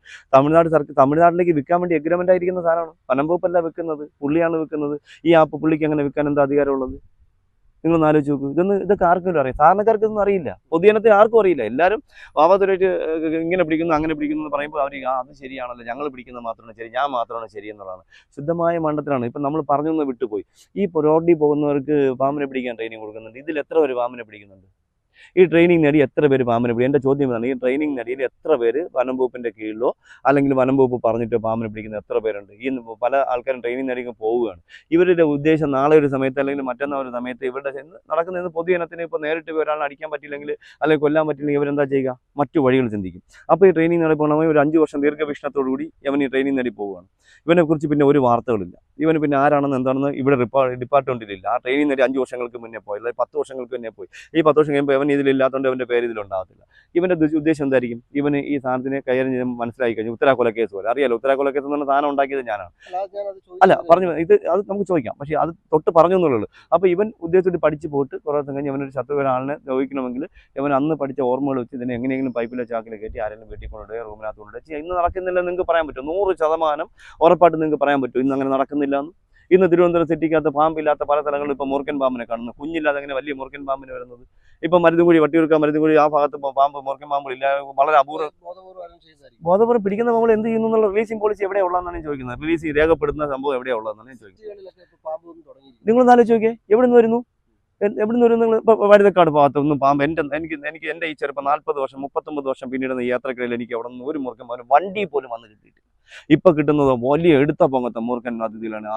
തമിഴ്നാട്ടിലേക്ക് വിൽക്കാൻ വേണ്ടി എഗ്രിമെന്റ് ആയിരിക്കുന്ന സാധനമാണ്. വനംവകുപ്പല്ല വിൽക്കുന്നത്, പുള്ളിയാണ് വിൽക്കുന്നത്. ഈ ആപ്പ് പുള്ളിക്ക് അങ്ങനെ വിൽക്കാൻ എന്താ അധികാരമുള്ളത്? നിങ്ങളൊന്ന് ആലോചിച്ച് നോക്കൂ. ഇതൊക്കെ ആർക്കെങ്കിലും അറിയാം? സാധാരണക്കാർക്ക് ഇതൊന്നും അറിയില്ല, പൊതുജനത്തിന് ആർക്കും അറിയില്ല. എല്ലാവരും വാവാതുരായിട്ട് ഇങ്ങനെ പിടിക്കുന്നു അങ്ങനെ പിടിക്കുന്നു എന്ന് പറയുമ്പോൾ അവർ അത് ശരിയാണല്ലോ, ഞങ്ങൾ പിടിക്കുന്നത് മാത്രമാണ് ശരി, ഞാൻ മാത്രമാണ് ശരി എന്നുള്ളതാണ്. ശുദ്ധമായ മണ്ടത്തിലാണ്. ഇപ്പം നമ്മൾ പറഞ്ഞൊന്ന് വിട്ടുപോയി. ഈ റോഡിൽ പോകുന്നവർക്ക് പാമ്പിനെ പിടിക്കാൻ ട്രെയിനിങ് കൊടുക്കുന്നുണ്ട്. ഇതിൽ എത്ര പേര് പാമ്പിനെ പിടിക്കുന്നുണ്ട്? ഈ ട്രെയിനിങ് നേടി എത്ര പേര് പാമ്പിനെ പിടിക്കും? എൻ്റെ ചോദ്യം ഇതാണ്, ഈ ട്രെയിനിങ് നേടിയിൽ എത്ര പേര് വനംവകുപ്പിൻ്റെ കീഴിലോ അല്ലെങ്കിൽ വനംവകുപ്പ് പറഞ്ഞിട്ടോ പാമ്പിനെ പിടിക്കുന്ന എത്ര പേരുണ്ട്? ഈ പല ആൾക്കാരും ട്രെയിനിങ് നേടി പോവുകയാണ്. ഇവരുടെ ഉദ്ദേശം നാളെ ഒരു സമയത്ത് അല്ലെങ്കിൽ മറ്റന്നാൾ ഒരു സമയത്ത് ഇവരുടെ നടക്കുന്നത് പൊതുജനത്തിന് ഇപ്പോൾ നേരിട്ട് ഒരാളെ അടിക്കാൻ പറ്റില്ലെങ്കിൽ അല്ലെങ്കിൽ കൊല്ലാൻ പറ്റില്ലെങ്കിൽ ഇവരെന്താ ചെയ്യുക? മറ്റു വഴികൾ ചിന്തിക്കും. അപ്പോൾ ഈ ട്രെയിനിങ് നേടി പോകണമെങ്കിൽ ഒരു 5 വർഷം ദീർഘവീക്ഷണത്തോടുകൂടി ഇവൻ ഈ ട്രെയിനിങ് നേടി പോവുകയാണ്. ഇവനെക്കുറിച്ച് പിന്നെ ഒരു വാർത്തകളില്ല. ഇവന് പിന്നെ ആരാണെന്ന് എന്താണെന്ന് ഇവിടെ ഡിപ്പാർട്ട്മെൻറ്റിലില്ല. ആ ട്രെയിനിങ് നേടി 5 വർഷങ്ങൾക്ക് മുന്നേ പോയി, അല്ലെങ്കിൽ 10 വർഷങ്ങൾക്ക് മുന്നേ പോയി. ഈ 10 വർഷം കഴിയുമ്പോൾ ഇവൻ ഇതിലില്ലാത്തതുകൊണ്ട് അവൻ്റെ പേര് ഇതിലുണ്ടാകത്തില്ല. ഇവൻ്റെ ഉദ്ദേശം എന്തായിരിക്കും? ഇവന് ഈ സാധനത്തിനെ കൈകാര്യം ചെയ്യാൻ മനസ്സിലാക്കി കഴിഞ്ഞു. ഉത്തരാകൊല കേസ് പോലെ അറിയാലോ. ഉത്തരാകൊല കേസ് എന്ന് പറഞ്ഞ സാധനം ഉണ്ടാക്കിയത് ഞാനാണ്. അല്ല, പറഞ്ഞു അത് നമുക്ക് ചോദിക്കാം, പക്ഷേ അത് തൊട്ട് പറഞ്ഞു എന്നുള്ളൂ. അപ്പോൾ ഇവൻ ഉദ്ദേശിച്ചിട്ട് പഠിച്ച് പോയിട്ട് കുറേ ദിവസം കഴിഞ്ഞ് ഇവനൊരു ശത്രു ഒരാളിനെ ചോദിക്കണമെങ്കിൽ ഇവൻ അന്ന് പഠിച്ച ഓർമ്മകൾ വെച്ച് ഇതിനെ എങ്ങനെയെങ്കിലും പൈപ്പിലെ ചാക്കിൽ കയറ്റി ആരെങ്കിലും വീട്ടിൽ കൊണ്ടുപോയി റൂമിനകത്ത് കൊണ്ടുപോയി ഇന്ന് നടക്കുന്നില്ല നിങ്ങൾക്ക് പറയാൻ പറ്റും. 100% ഉറപ്പായിട്ട് നിങ്ങൾക്ക് പറയാൻ പറ്റും ഇന്ന് അങ്ങനെ നടക്കുന്നില്ല എന്ന്. ഇന്ന് തിരുവനന്തപുരം സിറ്റിക്കകത്ത് പാമ്പില്ലാത്ത പല സ്ഥലങ്ങളിലും ഇപ്പോൾ മൂർഖൻ പാമ്പിനെ കാണുന്നു. കുഞ്ഞില്ലാതെ അങ്ങനെ വലിയ മൂർഖൻ പാമ്പിന് വരുന്നത്. ഇപ്പം മരുതുകുഴി, വട്ടിയൂർക്ക മരുതുകുഴി ആ ഭാഗത്ത് മൂർഖൻ പാമ്പുകളില്ല, വളരെ അപൂർവം. ബോധപൂർവ്വം പിടിക്കുന്ന പാമ്പുകൾ എന്ത് ചെയ്യുന്നു എന്നുള്ള റിലീസിംഗ് പോളിസി എവിടെയുള്ളതെന്നാണ് ഞാൻ ചോദിക്കുന്നത്. റിലീസ് രേഖപ്പെടുത്തുന്ന സംഭവം എവിടെയുള്ളതെന്നാണ് ഞാൻ ചോദിക്കുന്നത്. നിങ്ങളൊന്ന് ആലോചിച്ച് നോക്കിയേ, എവിടെ നിന്ന് വരുന്നു? നിങ്ങൾ ഇപ്പോൾ വഴുതക്കാട് ഭാഗത്തൊന്നും പാമ്പ് എനിക്ക് എൻ്റെ ഈ ചെറുപ്പം 40 വർഷം 39 വർഷം പിന്നീട് ഈ യാത്രക്കിടയിൽ എനിക്ക് അവിടെ നിന്ന് ഒരു മൂർഖൻ പാമ്പ് വണ്ടിയിൽ പോലും വന്ന് കിട്ടിയിട്ടില്ല. ഇപ്പം കിട്ടുന്നത് വലിയ എടുത്ത പൊങ്ങത്തെ മൂർഖൻ അതിഥിയിലാണ്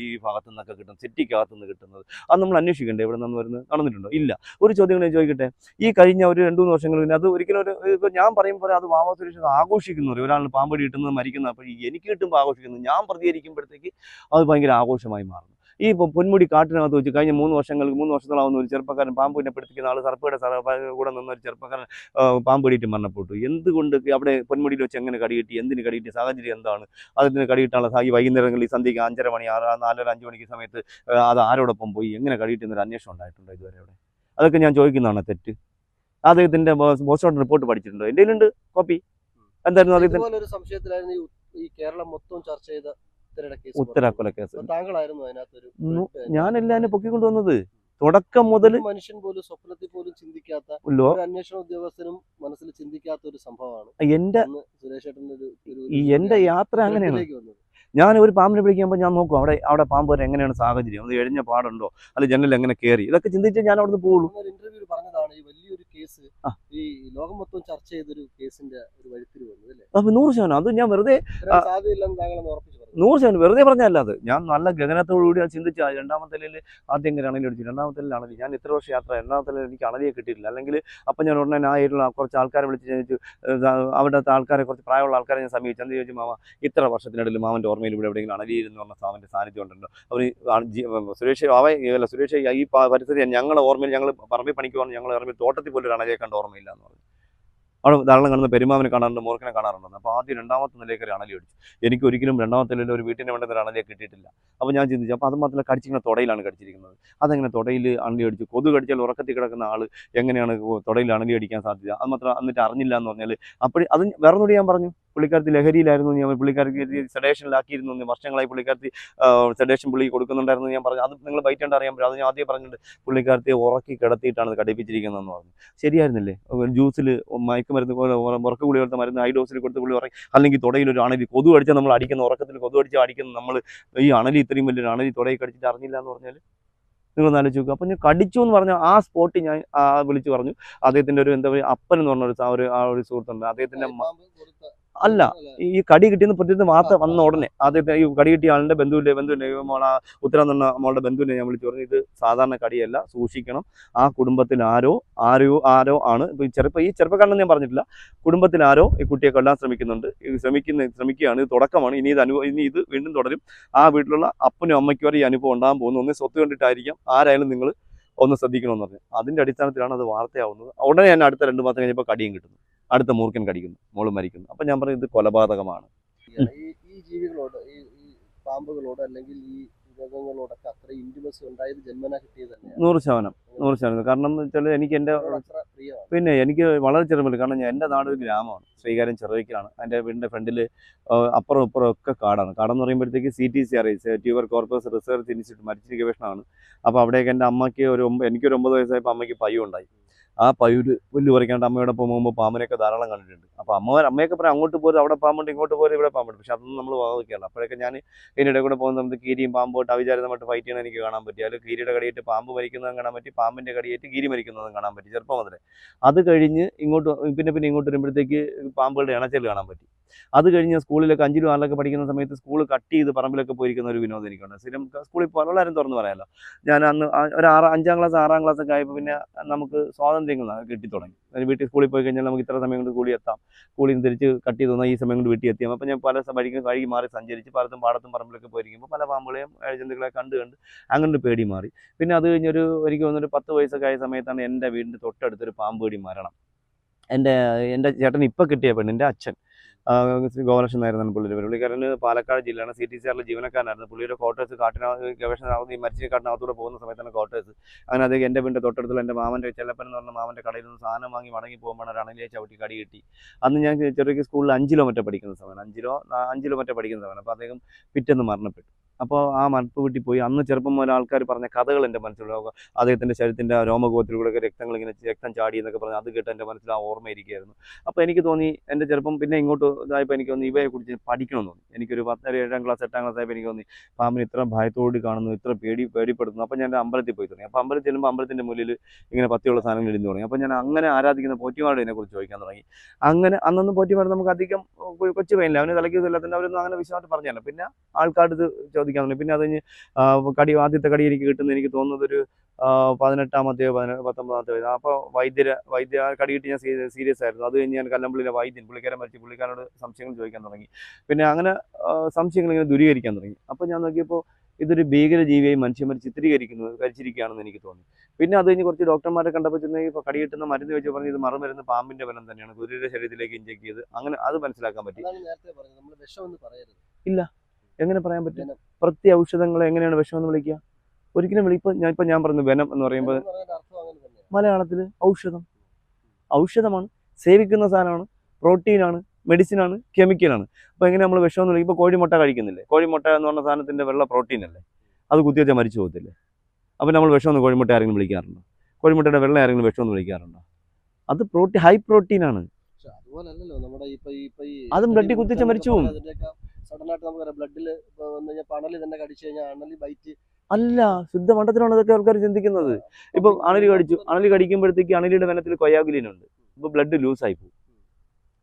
ഈ ഭാഗത്തു നിന്നൊക്കെ കിട്ടുന്നത്, സിറ്റിക്കകത്തു നിന്ന് കിട്ടുന്നത്. അത് നമ്മൾ അന്വേഷിക്കണ്ടേ എവിടെ നിന്ന് വരുന്നത്? നടന്നിട്ടുണ്ടോ? ഇല്ല. ഒരു ചോദ്യം ഞാൻ ചോദിക്കട്ടെ, ഈ കഴിഞ്ഞ ഒരു 2-3 വർഷങ്ങൾ പിന്നെ അത് ഒരിക്കലും ഇപ്പോൾ ഞാൻ പറയുമ്പോൾ അത് വാവാ സുരേഷ് ആഘോഷിക്കുന്നു. ഒരാൾ പാമ്പടി കിട്ടുന്നത് മരിക്കുന്നത്, അപ്പോൾ എനിക്ക് കിട്ടുമ്പോൾ ആഘോഷിക്കുന്നു. ഞാൻ പ്രതികരിക്കുമ്പോഴത്തേക്ക് അത് ഭയങ്കര ആഘോഷമായി മാറുന്നു. ഈ പൊന്മുടി കാട്ടിനകത്ത് വെച്ച് കഴിഞ്ഞ 3 വർഷത്തോളാവുന്ന ഒരു ചെറുപ്പക്കാരൻ പാമ്പിനെ പിടിപ്പിക്കുന്ന ആൾ സർപ്പയുടെ കൂടെ നിന്ന ഒരു ചെറുപ്പക്കാരൻ പാമ്പ് കടിയിട്ട് മരണപ്പെട്ടു. എന്തുകൊണ്ട് അവിടെ പൊന്മുടിയിൽ വെച്ച് എങ്ങനെ കടികിട്ടി, എന്തിന് കടികിട്ടി, സാഹചര്യം എന്താണ്? അതിന് കടിയിട്ടാനുള്ള ഈ വൈകുന്നേരങ്ങളിൽ സന്ധ്യയ്ക്ക് 5:30 മണി 4-5 മണിക്ക് സമയത്ത് അത് ആരോടൊപ്പം പോയി എങ്ങനെ കടിയിട്ടുന്നൊരു അന്വേഷണം ഉണ്ടായിട്ടുണ്ടോ ഇതുവരെ അവിടെ? അതൊക്കെ ഞാൻ ചോദിക്കുന്നതാണ് തെറ്റ്. അദ്ദേഹത്തിൻ്റെ പോസ്റ്റ്മോർട്ടം റിപ്പോർട്ട് പഠിച്ചിട്ടുണ്ടോ? എൻ്റെ കയ്യിലുണ്ട് കോപ്പി. എന്തായിരുന്നു അദ്ദേഹത്തിന് സംശയത്തിലായിരുന്നു ഈ കേരളം മൊത്തം ചർച്ച ചെയ്ത ഉത്തരാക്കൊല കേസ്. താങ്കളായിരുന്നു അതിനകത്തൊരു ഞാനല്ല എന്നെ പൊക്കിക്കൊണ്ടുവന്നത്. തുടക്കം മുതൽ മനുഷ്യൻ പോലും സ്വപ്നത്തിൽ പോലും ചിന്തിക്കാത്ത, അന്വേഷണ ഉദ്യോഗസ്ഥനും മനസ്സിൽ ചിന്തിക്കാത്ത ഒരു സംഭവമാണ് എന്റെ സുരേഷ് എന്റെ യാത്ര അങ്ങനെയാണ്. ഞാൻ ഒരു പാമ്പിനെ പിടിക്കുമ്പോൾ ഞാൻ നോക്കും അവിടെ പാമ്പ് വരെ എങ്ങനെയാണ് സാഹചര്യം, അത് എഴിഞ്ഞ പാടുണ്ടോ, അല്ലെങ്കിൽ ജനലിൽ എങ്ങനെ കയറി, ഇതൊക്കെ ചിന്തിച്ച് ഞാൻ അവിടുന്ന് പോകുള്ളൂ. ഇന്റർവ്യൂവിൽ പറഞ്ഞതാണ് ഈ വലിയൊരു കേസ് ആ. ഈ ലോകം മൊത്തം ചർച്ച ചെയ്തൊരു കേസിന്റെ ഒരു വഴിത്തിരി വന്നത് അല്ലേ? അപ്പോൾ 100% അത് ഞാൻ വെറുതെ സാധ്യതയില്ലെന്ന് താങ്കളെന്ന് ഉറപ്പിച്ചു പറഞ്ഞു. 100% വെറുതെ പറഞ്ഞല്ല. അത് ഞാൻ നല്ല ഗഗനത്തോടുകൂടി അത് ചിന്തിച്ച രണ്ടാമത്തെ നിലയിൽ ആദ്യം ഇങ്ങനെ അണലി അടിച്ചു, രണ്ടാമത്തെ നിലയിൽ അണലി. ഞാൻ ഇത്ര വർഷം യാത്ര, രണ്ടാമത്തെ നിലയിൽ എനിക്ക് അണലിയെ കിട്ടിയിട്ടില്ല. അല്ലെങ്കിൽ അപ്പം ഞാൻ ഉടനെ ആ ഏരിയയിലുള്ള കുറച്ച് ആൾക്കാരെ വിളിച്ച് ചോദിച്ചു, അവിടുത്തെ ആൾക്കാരെ, കുറച്ച് പ്രായമുള്ള ആൾക്കാരെ ഞാൻ സമീപിച്ചു. എന്ത് ചോദിച്ചു, മാമ ഇത്ര വർഷത്തിനിടയിൽ മാമൻ്റെ ഓർമ്മയിൽ ഇവിടെ എവിടെയെങ്കിലും അണലി എന്ന് പറഞ്ഞ മാമൻ്റെ സാന്നിധ്യം ഉണ്ടല്ലോ. അവർ സുരേഷ് സുരേഷ് ഈ പരിസ്ഥിതി ഞങ്ങളുടെ ഓർമ്മയിൽ, ഞങ്ങൾ പറമ്പിൽ പണിക്കുവാണ്, ഞങ്ങൾ ഇറങ്ങി തോട്ടത്തിൽ പോലും ഒരു അണലിയെ കണ്ട ഓർമ്മയില്ല എന്ന് പറഞ്ഞു. അവിടെ ധാരാളം കാണുന്ന പെരുമാവിനെ കാണാറുണ്ട്, മൂർഖനെ കാണാറുണ്ട്. അപ്പോൾ ആദ്യം രണ്ടാമത്തെ നിലയിൽ കയറി അണലി അടിച്ചു. എനിക്ക് ഒരിക്കലും രണ്ടാമത്തെ നിലയിൽ ഒരു വീട്ടിനെ വേണ്ടുന്ന ഒരു അണലിയെ കിട്ടിയിട്ടില്ല. അപ്പോൾ ഞാൻ ചിന്തിച്ചു, അപ്പോൾ അത് മാത്രമല്ല കടിച്ചിങ്ങനെ തുടയിലാണ് കടിച്ചിരിക്കുന്നത്. അതെങ്ങനെ തുടയിൽ അണലി അടിച്ചു? കൊതു കടിച്ചാൽ ഉറക്കത്തിൽ കിടക്കുന്ന ആൾ എങ്ങനെയാണ് തുടയിൽ അണലി അടിക്കാൻ സാധ്യത? അത് മാത്രം എന്നിട്ട് അറിഞ്ഞില്ല എന്ന് പറഞ്ഞാൽ അപ്പോൾ അത് വേറെ കൂടി ഞാൻ പറഞ്ഞു, പുള്ളിക്കാരത്തി ലഹരിയിലായിരുന്നു, ഞാൻ പുള്ളിക്കാരത്തി സെഡേഷനിലാക്കിയിരുന്നു, വർഷങ്ങളായി പുള്ളിക്കാരത്തി സെഡേഷൻ പുള്ളി കൊടുക്കുന്നുണ്ടായിരുന്നു ഞാൻ പറഞ്ഞു. അത് നിങ്ങൾ ബൈറ്റാണ്ട് അറിയാൻ പറ്റും. അത് ഞാൻ ആദ്യം പറഞ്ഞിട്ട് പുള്ളിക്കാരത്തിയെ ഉറക്കി കിടത്തിയിട്ടാണ് അത് കടിപ്പിച്ചിരിക്കുന്നതെന്ന് പറഞ്ഞു. ശരിയായിരുന്നില്ലേ? ജ്യൂസിൽ മയക്കുമരുന്ന് ഉറക്ക ഗുളി കൊടുത്ത മരുന്ന് ഹൈ ഡോസിൽ കൊടുത്ത് പുള്ളി ഉറങ്ങി. അല്ലെങ്കിൽ തുടയിൽ ഒരു അണലി കൊതു അടിച്ചാൽ നമ്മൾ അടിക്കുന്ന, ഉറക്കത്തിൽ കൊതു അടിച്ചാൽ അടിക്കുന്ന നമ്മൾ ഈ അണലി ഇത്രയും വലിയൊരു അണലി തുടയിൽ കടിച്ചിട്ട് അറിഞ്ഞില്ല എന്ന് പറഞ്ഞാൽ നിങ്ങളൊന്ന് ആലോചിച്ച് നോക്കുക. അപ്പം ഞാൻ കടിച്ചു എന്ന് പറഞ്ഞാൽ ആ സ്പോട്ടിൽ ഞാൻ വിളിച്ച് പറഞ്ഞു. അദ്ദേഹത്തിൻ്റെ ഒരു എന്താ പറയുക, അപ്പൻ എന്ന് പറഞ്ഞ ഒരു സുഹൃത്തുണ്ട്. അദ്ദേഹത്തിൻ്റെ അല്ല, ഈ കടി കിട്ടിയെന്ന് പ്രത്യേകിച്ച് വാർത്ത വന്ന ഉടനെ അദ്ദേഹത്തെ ഈ കടി കിട്ടിയ ആളുടെ ബന്ധുവിൻ്റെ മോളെ ഉത്തരം തന്ന മോളുടെ ബന്ധുവിനെ ഞാൻ വിളിച്ചു പറഞ്ഞു, ഇത് സാധാരണ കടിയല്ല, സൂക്ഷിക്കണം. ആ കുടുംബത്തിൽ ആരോ ആണ്. ഇപ്പോൾ ഈ ചെറുപ്പക്കാരനെന്ന് ഞാൻ പറഞ്ഞിട്ടില്ല, കുടുംബത്തിൽ ആരോ ഈ കുട്ടിയെ കൊല്ലാൻ ശ്രമിക്കുന്നുണ്ട്. ശ്രമിക്കുകയാണ്. ഇത് തുടക്കമാണ്. ഇനി ഇത് വീണ്ടും തുടരും. ആ വീട്ടിലുള്ള അപ്പനും അമ്മയ്ക്കും വരെ ഈ അനുഭവം ഉണ്ടാകാൻ പോകുന്നു. ഒന്ന് സ്വത്ത് കണ്ടിട്ടായിരിക്കാം, ആരായാലും നിങ്ങൾ ഒന്ന് ശ്രദ്ധിക്കണമെന്ന് പറഞ്ഞു. അതിൻ്റെ അടിസ്ഥാനത്തിലാണ് അത് വാർത്തയാവുന്നത്. ഉടനെ തന്നെ അടുത്ത 2 മാസം കഴിഞ്ഞപ്പോൾ കടിയും കിട്ടുന്നു, അടുത്ത മൂർഖൻ കടിക്കുന്നു, മോള് മരിക്കുന്നു. അപ്പം ഞാൻ പറഞ്ഞു, ഇത് കൊലപാതകമാണ്. ഈ ജീവികളോട്, ഈ പാമ്പുകളോട് അല്ലെങ്കിൽ ഈ മൃഗങ്ങളോടൊക്കെ അത്ര ഇന്റിമസി ഉണ്ടായത് ജന്മന കിട്ടിയത് തന്നെയാണ്. 100%. കാരണം എന്ന് വെച്ചാൽ എനിക്ക് എനിക്ക് വളരെ ചെറുപ്പം, കാരണം എൻ്റെ നാട് ഒരു ഗ്രാമമാണ്, ശ്രീകാര്യം ചെറുവയ്ക്കലാണ്. എൻ്റെ വീടിൻ്റെ ഫ്രണ്ടിൽ അപ്പുറം ഇപ്പുറം ഒക്കെ കാടാണ്. കാടെന്ന് പറയുമ്പോഴത്തേക്ക് CTCRI, tuber crops research institute, മരിച്ചിരി ഗവേഷണമാണ്. അപ്പോൾ അവിടേക്ക് എൻ്റെ അമ്മയ്ക്ക് എനിക്കൊരു 9 വയസ്സായപ്പോൾ അമ്മയ്ക്ക് പയ്യ ഉണ്ടായി. ആ പയ്യൂര് പുല്ല് പറിക്കാണ്ട് അമ്മയോടൊപ്പം പോകുമ്പോൾ പാമ്പിനെയൊക്കെ ധാരാളം കണ്ടിട്ടുണ്ട്. അപ്പോൾ അമ്മയൊക്കെ പറയും, അങ്ങോട്ട് പോരും, അവിടെ പാമ്പുണ്ട്, ഇങ്ങോട്ട് പോരും, ഇവിടെ പാമ്പുണ്ട്. പക്ഷെ അതൊന്നും നമ്മൾ വാദിക്കുകയല്ല. അപ്പോഴൊക്കെ ഞാൻ ഇതിനിടെ കൂടെ പോകുന്ന സമയത്ത് കീരിയും പാമ്പോട്ട് അവിചാരിതമായിട്ട് ഫൈറ്റ് ചെയ്യണം എനിക്ക് കാണാൻ പറ്റി. അതിൽ കീരിയുടെ കടിയേറ്റ് പാമ്പ് മരിക്കുന്നതും കാണാൻ പറ്റി, പാമ്പിൻ്റെ കടിയേറ്റ് കീരി മരിക്കുന്നതും കാണാൻ പറ്റി ചെറുപ്പം മുതലേ. അത് കഴിഞ്ഞ് പിന്നെ ഇങ്ങോട്ട് വരുമ്പോഴത്തേക്ക് പാമ്പുകളുടെ ഇണച്ചൽ കാണാൻ പറ്റി. അത് കഴിഞ്ഞ് സ്കൂളിലൊക്കെ 5ലും 6ലൊക്കെ പഠിക്കുന്ന സമയത്ത് സ്കൂൾ കട്ട് ചെയ്ത് പറമ്പിലൊക്കെ പോയിരിക്കുന്ന ഒരു വിനോദം എനിക്കുണ്ട്. സ്ഥിരം സ്കൂളിൽ വളരെ തുറന്ന് പറയാമല്ലോ. ഞാൻ അന്ന് ഒരു 5ാം ക്ലാസ് 6ാം ക്ലാസ് ഒക്കെ ആയപ്പോൾ പിന്നെ നമുക്ക് സ്വാതന്ത്ര്യങ്ങൾ കിട്ടി തുടങ്ങി. വീട്ടിൽ സ്കൂളിൽ പോയി കഴിഞ്ഞാൽ നമുക്ക് ഇത്ര സമയം കൊണ്ട് സ്കൂളിൽ എത്താം, സ്കൂളിൽ നിന്ന് തിരിച്ച് കട്ട് ചെയ്ത് തന്നാൽ ഈ സമയം കൊണ്ട് വീട്ടിൽ എത്തിയാൽ. അപ്പോൾ ഞാൻ പല വഴിക്ക് മാറി സഞ്ചരിച്ച് പലതും പാടത്തും പറമ്പിലൊക്കെ പോയിരിക്കുമ്പോൾ പല പാമ്പുകളെയും ജന്തുക്കളെ കണ്ട് അങ്ങനെ പേടി മാറി. പിന്നെ അത് കഴിഞ്ഞൊരു എനിക്ക് തോന്നുന്നൊരു 10 വയസ്സൊക്കെ ആയ സമയത്താണ് എൻ്റെ വീടിൻ്റെ തൊട്ടടുത്തൊരു പാമ്പ് പേടി മരണം. എൻ്റെ ചേട്ടൻ ഇപ്പോൾ കിട്ടിയ പെണ്ണിൻ്റെ അച്ഛൻ ഗോപാലകൃഷ്ണൻ നായർ പുള്ളിക്കാരന് പാലക്കാട് ജില്ലയാണ്, CTCRൽ ജീവനക്കാരനായിരുന്നു. പുള്ളിയുടെ ക്വാർട്ടേഴ്സ് ഗവേഷണ മരിച്ചിരി കാട്ടിനകത്തൂടെ പോകുന്ന സമയത്താണ് ക്വാർട്ടേഴ്സ്. അങ്ങനെ അത് എൻ്റെ വീടിൻ്റെ തൊട്ടടുത്തുള്ള എൻ്റെ മാമൻ്റെ ചെല്ലപ്പൻ എന്ന് പറഞ്ഞ മാമൻ്റെ കടയിൽ നിന്ന് സാധനം വാങ്ങി മടങ്ങി പോകുമ്പോൾ ഒരു അണലിയെ ചവിട്ടി കടി കിട്ടി. അന്ന് ഞാൻ ചെറിയ സ്കൂളിൽ 5 മറ്റോ പഠിക്കുന്ന സമയം, 5 മറ്റോ പഠിക്കുന്ന സമയം. അപ്പോൾ അദ്ദേഹം പിറ്റേന്ന് മരണപ്പെട്ടു. അപ്പോൾ ആ മരണപ്പ് വീട്ടിൽ പോയി അന്ന് ചെറുപ്പം മുതൽ ആൾക്കാർ പറഞ്ഞ കഥകൾ എൻ്റെ മനസ്സിലുണ്ടാവുക. അദ്ദേഹത്തിൻ്റെ ശരീരത്തിൻ്റെ രോമകോത്തിലൂടെയൊക്കെ രക്തം ചാടി എന്നൊക്കെ പറഞ്ഞ് അത് കേട്ട് എൻ്റെ മനസ്സിൽ ആ ഓർമ്മയിരിക്കുകയായിരുന്നു. അപ്പോൾ എനിക്ക് തോന്നി എൻ്റെ ചെറുപ്പം പിന്നെ ഇങ്ങോട്ട് ഇതായപ്പോൾ എനിക്ക് തോന്നി ഇവയെക്കുറിച്ച് പഠിക്കണമെന്ന് തോന്നി. എനിക്കൊരു 7ാം ക്ലാസ് 8ാം ക്ലാസ് ആയപ്പോൾ എനിക്ക് തോന്നി പാമ്പിന് ഇത്ര ഭയത്തോട് കാണുന്നു, ഇത്ര പേടിപ്പെടുത്തുന്നു. അപ്പോൾ ഞാൻ അമ്പലത്തിൽ പോയി തുടങ്ങി. അപ്പോൾ അമ്പലത്തിൽ ചെല്ലുമ്പോൾ അമ്പലത്തിൻ്റെ മുന്നിൽ ഇങ്ങനെ പത്തിയുള്ള സാധനങ്ങൾ ഇടിഞ്ഞു തുടങ്ങി. അപ്പോൾ ഞാൻ അങ്ങനെ ആരാധിക്കുന്ന പോറ്റിമാരുടെ ഇതിനെക്കുറിച്ച് ചോദിക്കാൻ തുടങ്ങി. അങ്ങനെ അന്നൊന്നും പോറ്റിമാർ നമുക്ക് അധികം കൊച്ചു പയ്യനില്ല, അവന് തലയ്ക്ക് ഇല്ലാത്തതിൻ്റെ അവരൊന്നും അങ്ങനെ വിശ്വാസം പറഞ്ഞല്ല. പിന്നെ ആൾക്കാരത് ചോദിക്കാൻ തുടങ്ങി. പിന്നെ അത് കഴിഞ്ഞ് ആദ്യത്തെ കടി എനിക്ക് കിട്ടുന്നത് എനിക്ക് തോന്നുന്നത് ഒരു 18ാമത്തെയോ 19ാമത്തെ വയസ്സ്. അപ്പോൾ വൈദ്യ കടി കിട്ടി ഞാൻ സീരിയസ് ആയിരുന്നു. അത് കഴിഞ്ഞ് ഞാൻ കല്ലമ്പള്ളിയിലെ വൈദ്യൻ പുള്ളിക്കാരൻ മരിച്ചു, പുള്ളിക്കാരോട് സംശയങ്ങൾ ചോദിക്കാൻ തുടങ്ങി. പിന്നെ അങ്ങനെ സംശയങ്ങൾ ഇങ്ങനെ ദൂരീകരിക്കാൻ തുടങ്ങി. അപ്പോൾ ഞാൻ നോക്കിയപ്പോൾ ഇതൊരു ഭീകരജീവിയായി മനുഷ്യന്മാർ കരിച്ചിരിക്കുകയാണെന്ന് എനിക്ക് തോന്നി. പിന്നെ അത് കഴിഞ്ഞ് കുറച്ച് ഡോക്ടർമാരെ കണ്ടപ്പോൾ ചെന്ന് ഇപ്പോൾ കടി കിട്ടുന്ന മരുന്ന് വെച്ച് പറഞ്ഞ് ഇത് മറുമരുന്ന് പാമ്പിൻ്റെ ബലം തന്നെയാണ്, കുതിരയുടെ ശരീരത്തിലേക്ക് ഇഞ്ചെക്ട് ചെയ്ത് അങ്ങനെ അത് മനസ്സിലാക്കാൻ പറ്റി. ഇല്ല, എങ്ങനെ പറയാൻ പറ്റും? ഔഷധങ്ങളെ എങ്ങനെയാണ് വിഷമെന്ന് വിളിക്കുക? ഒരിക്കലും ഇപ്പം ഞാൻ പറഞ്ഞു വെനം എന്ന് പറയുമ്പോൾ മലയാളത്തിൽ ഔഷധമാണ്, സേവിക്കുന്ന സാധനമാണ്, പ്രോട്ടീനാണ്, മെഡിസിനാണ്, കെമിക്കലാണ്. അപ്പോൾ എങ്ങനെ നമ്മൾ വിഷമെന്ന് വിളിക്കും? ഇപ്പോൾ കോഴിമുട്ട കഴിക്കുന്നില്ലേ? കോഴിമുട്ട എന്ന് പറഞ്ഞ സാധനത്തിൻ്റെ വെള്ള പ്രോട്ടീൻ അല്ലേ? അത് കുത്തിവെച്ചാൽ മരിച്ചു പോകത്തില്ലേ? അപ്പോൾ നമ്മൾ വിഷമെന്ന് കോഴിമുട്ട ആരെങ്കിലും വിളിക്കാറുണ്ടോ? കോഴിമുട്ടയുടെ വെള്ള ആരെങ്കിലും വിഷമെന്ന് വിളിക്കാറുണ്ടോ? അത് ഹൈ പ്രോട്ടീനാണ്. അതും ബ്ലഡിൽ കുത്തിച്ചാൽ മരിച്ചു പോകും. സഡൻ ആയിട്ട് നമുക്കറിയാം ബ്ലഡിൽ വന്നു കഴിഞ്ഞാൽ അണലി തന്നെ കടിച്ചു കഴിഞ്ഞാൽ അണലി ബൈറ്റ് അല്ല, ശുദ്ധ മണ്ടത്തിലാണ് ഇതൊക്കെ ആൾക്കാർ ചിന്തിക്കുന്നത്. ഇപ്പൊ അണലി കടിക്കുമ്പോഴത്തേക്ക് അണലിയുടെ വനത്തിൽ കൊയാഗുലിൻ ഉണ്ട്. ഇപ്പൊ ബ്ലഡ് ലൂസായി പോകും.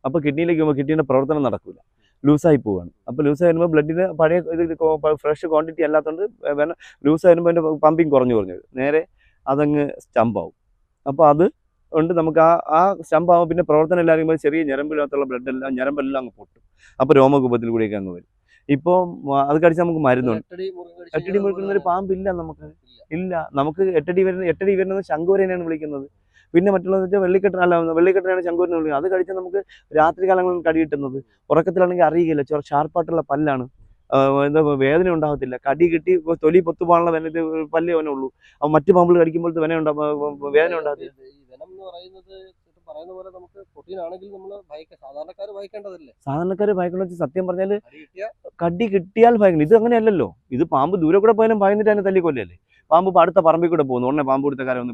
അപ്പൊ കിഡ്നിയിലേക്ക് പോകുമ്പോൾ കിഡ്നിയുടെ പ്രവർത്തനം നടക്കില്ല, ലൂസായി പോവാണ്. അപ്പൊ ലൂസായി വരുമ്പോൾ ബ്ലഡിന് പഴയ ഇത് ഫ്രഷ് ക്വാണ്ടിറ്റി അല്ലാത്തതുകൊണ്ട് ലൂസായി വരുമ്പോൾ അതിന്റെ പമ്പിങ് കുറഞ്ഞു വരും. നേരെ അതങ്ങ് സ്റ്റമ്പാവും. അപ്പോൾ അത് കൊണ്ട് നമുക്ക് ആ സ്റ്റമ്പാവും. പിന്നെ പ്രവർത്തനം എല്ലാവരും ചെറിയ ഞരമ്പിനകത്തുള്ള ബ്ലഡ് ഞരമ്പെല്ലാം അങ്ങ് പൊട്ടും. അപ്പോൾ രോമകൂപത്തിൽ കൂടിയൊക്കെ അങ്ങ് വരും. ഇപ്പോൾ അത് കടിച്ച് നമുക്ക് മരുന്നുണ്ട്. 8 അടി മുറിക്കുന്ന ഒരു പാമ്പില്ല നമുക്ക്, ഇല്ല. നമുക്ക് 8 അടി വരുന്നത് ശംഖുവരനെയാണ് വിളിക്കുന്നത്. പിന്നെ മറ്റുള്ളത് വെച്ചാൽ വെള്ളിക്കെട്ടനാണ് ശംഖുവരനെ വിളിക്കുന്നത്. അത് കഴിച്ചാൽ നമുക്ക് രാത്രി കാലങ്ങളിൽ കടി കിട്ടുന്നത്. ഉറക്കത്തിലാണെങ്കിൽ അറിയില്ല, ഷാർപ്പായിട്ടുള്ള പല്ലാണ്. എന്താ വേദന ഉണ്ടാകത്തില്ല. കടി കിട്ടി തൊലി പൊത്തുപോകാനുള്ള പല്ലേ അവനേ ഉള്ളൂ. അപ്പം മറ്റു പാമ്പുകൾ കടിക്കുമ്പോഴത്തെ വേദന ഉണ്ടാകത്തില്ല. പറയുന്ന പോലെ നമുക്ക് പ്രോട്ടീൻ ആണെങ്കിൽ നമ്മൾ സാധാരണക്കാർ ഭയക്കേണ്ടതല്ലേ? സാധാരണക്കാർ ഭയക്കണമെന്ന് സത്യം പറഞ്ഞാൽ കടി കിട്ടിയാൽ ഭയക്കണം. ഇത് അങ്ങനെയല്ലല്ലോ. ഇത് പാമ്പ് ദൂരെ കൂടെ പോയാലും ഭയന്നിട്ട് തന്നെ തല്ലിക്കൊല്ലല്ലേ. പാമ്പ് അടുത്ത പറമ്പിൽ കൂടെ പോകുന്നു, ഉടനെ പാമ്പ് കൊടുത്തക്കാരെ ഒന്ന്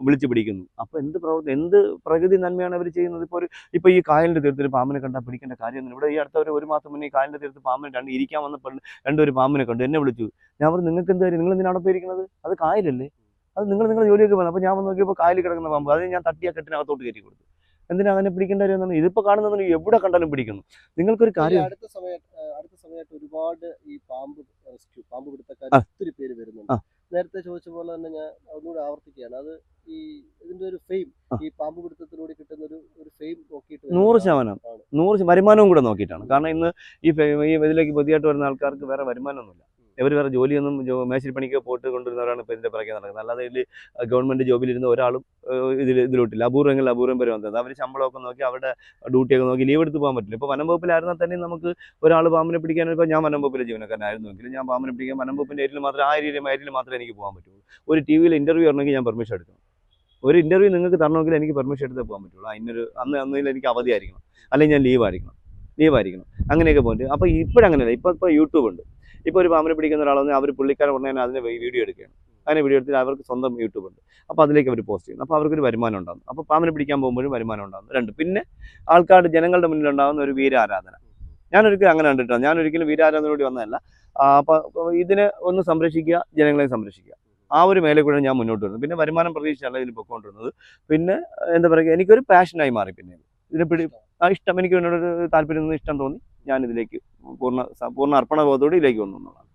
വിളിച്ച് പിടിക്കുന്നു. അപ്പോൾ എന്ത് പ്രകൃതി നന്മയാണ് അവർ ചെയ്യുന്നത്. ഇപ്പോൾ ഈ കായലിൻ്റെ തീരത്തിൽ പാമ്പിനെ കണ്ടാൽ പിടിക്കേണ്ട കാര്യമൊന്നും. ഇവിടെ ഈ അടുത്ത ഒരു മാസം മുന്നേ ഈ കായലിൻ്റെ തീരത്ത് പാമ്പിനെ ഇരിക്കാൻ വന്നപ്പോൾ രണ്ടൊരു പാമ്പിനെ കണ്ടു. എന്നെ വിളിച്ചു. ഞാൻ പറഞ്ഞു, നിങ്ങൾക്ക് എന്ത് കാര്യം, നിങ്ങൾ എന്തിനാണ് അവിടെ പോയിരിക്കുന്നത്? അത് കായലല്ലേ, അത് നിങ്ങൾ ജോലിയൊക്കെ പോകുന്നത്. അപ്പോൾ ഞാൻ വന്ന് നോക്കിയപ്പോൾ കായലിൽ കിടക്കുന്ന പാമ്പ്. അത് ഞാൻ തട്ടിയ കെട്ടിനകത്തോട്ട് കയറ്റി കൊടുത്തു. എന്തിനാ അങ്ങനെ പിടിക്കേണ്ട കാര്യം? ഇതിപ്പോൾ കാണുന്നത് എവിടെ കണ്ടാലും പിടിക്കുന്നു. നിങ്ങൾക്കൊരു കാര്യം, അടുത്ത സമയത്ത് ഒരുപാട് ഈ പാമ്പ് പിടുത്തക്കാർ ഒത്തിരി പേര് വരുന്നുണ്ട്. നേരത്തെ ചോദിച്ച പോലെ തന്നെ ഞാൻ ഒന്നുകൂടി ആവർത്തിക്കുകയാണ്. അത് ഇതിന്റെ ഒരു ഫെയിം, ഈ പാമ്പ് പിടുത്തത്തിലൂടെ കിട്ടുന്ന ഒരു ഫെയിം നോക്കിയിട്ട് 100% വരുമാനവും കൂടെ നോക്കിയിട്ടാണ്. കാരണം ഇന്ന് ഈ ഇതിലേക്ക് പുതിയതായിട്ട് വരുന്ന ആൾക്കാർക്ക് വേറെ വരുമാനമൊന്നുമില്ല. ഇവർ വേറെ ജോലിയൊന്നും മേശിരി പണിക്ക് പോയിട്ട് കൊണ്ടുവരുന്നവരാണ് ഇപ്പോൾ ഇതിൻ്റെ പിറകെ നടക്കുന്നത്. അല്ലാതെ ഇതിൽ ഗവൺമെൻറ് ജോബിലിരുന്ന ഒരാളും ഇതിലോട്ടില്ല. അപൂർവം പേര് വന്നത്. അവർ ശമ്പളമൊക്കെ നോക്കി അവരുടെ ഡ്യൂട്ടിയൊക്കെ നോക്കി ലീവ് എടുത്ത് പോകാൻ പറ്റില്ല. ഇപ്പോൾ വനം വകുപ്പിലായിരുന്നാൽ തന്നെ നമുക്ക് ഒരാൾ പാമ്പിനെ പിടിക്കാൻ, ഇപ്പോൾ ഞാൻ വനം വകുപ്പിലെ ജീവനക്കാരനായിരുന്നെങ്കിലും ഞാൻ പാമ്പിനെ പിടിക്കാൻ വനം വകുപ്പിൻ്റെ ഏരിയയിൽ മാത്രമേ മാത്രമേ എനിക്ക് പോകാൻ പറ്റുള്ളൂ. ഒരു ടി വിയിൽ ഇൻ്റർവ്യൂ വരണമെങ്കിൽ ഞാൻ പെർമിഷൻ എടുക്കണം. ഒരു ഇൻ്റർവ്യൂ നിങ്ങൾക്ക് തരണമെങ്കിൽ എനിക്ക് പെർമിഷൻ എടുത്തേ പോകാൻ പറ്റുള്ളൂ. അന്നേരം എനിക്ക് അവധിയായിരിക്കണം, അല്ലെങ്കിൽ ഞാൻ ലീവായിരിക്കണം. അങ്ങനെയൊക്കെ പോയിട്ട്. അപ്പോൾ ഇപ്പോഴങ്ങനെയല്ല. ഇപ്പോൾ യൂട്യൂബ് ഉണ്ട്. ഇപ്പോൾ ഒരു പാമ്പിനെ പിടിക്കുന്ന ഒരാളെന്ന് അവർ പുള്ളിക്കാരൻ ഉടനെ അതിനെ വീഡിയോ എടുക്കുകയാണ്. അങ്ങനെ വീഡിയോ എടുത്തിട്ട് അവർക്ക് സ്വന്തം യൂട്യൂബ് ഉണ്ട്. അപ്പോൾ അതിലേക്ക് അവർ പോസ്റ്റ് ചെയ്യുന്നു. അപ്പോൾ അവർക്കൊരു വരുമാനം ഉണ്ടാകുന്നു. അപ്പോൾ പാമ്പിനെ പിടിക്കാൻ പോകുമ്പോഴും വരുമാനം ഉണ്ടാകുന്നു. 2 പിന്നെ ജനങ്ങളുടെ മുന്നിൽ ഉണ്ടാകുന്ന ഒരു വീരാരാധന. ഞാനൊരിക്കലും അങ്ങനെ കണ്ടിട്ടാണ്. ഞാനൊരിക്കലും വീരാരാധനയോട് വന്നതല്ല. അപ്പോൾ ഇതിനെ ഒന്ന് സംരക്ഷിക്കുക, ജനങ്ങളെ സംരക്ഷിക്കുക. ആ ഒരു മേലെ കൂടെ ഞാൻ മുന്നോട്ട് വരുന്നത്. പിന്നെ വരുമാനം പ്രതീക്ഷിച്ചല്ല ഇതിൽ പൊയ്ക്കൊണ്ടിരുന്നത്. പിന്നെ എന്താ പറയുക, എനിക്കൊരു പാഷനായി മാറി. പിന്നെ ഇതിനെ ഇഷ്ടം, എനിക്ക് എന്നോടൊരു താല്പര്യം, ഇഷ്ടം തോന്നി. ഞാനിതിലേക്ക് പൂർണ്ണ അർപ്പണബോധത്തോടെ ഇതിലേക്ക് വന്നു എന്നുള്ളതാണ്.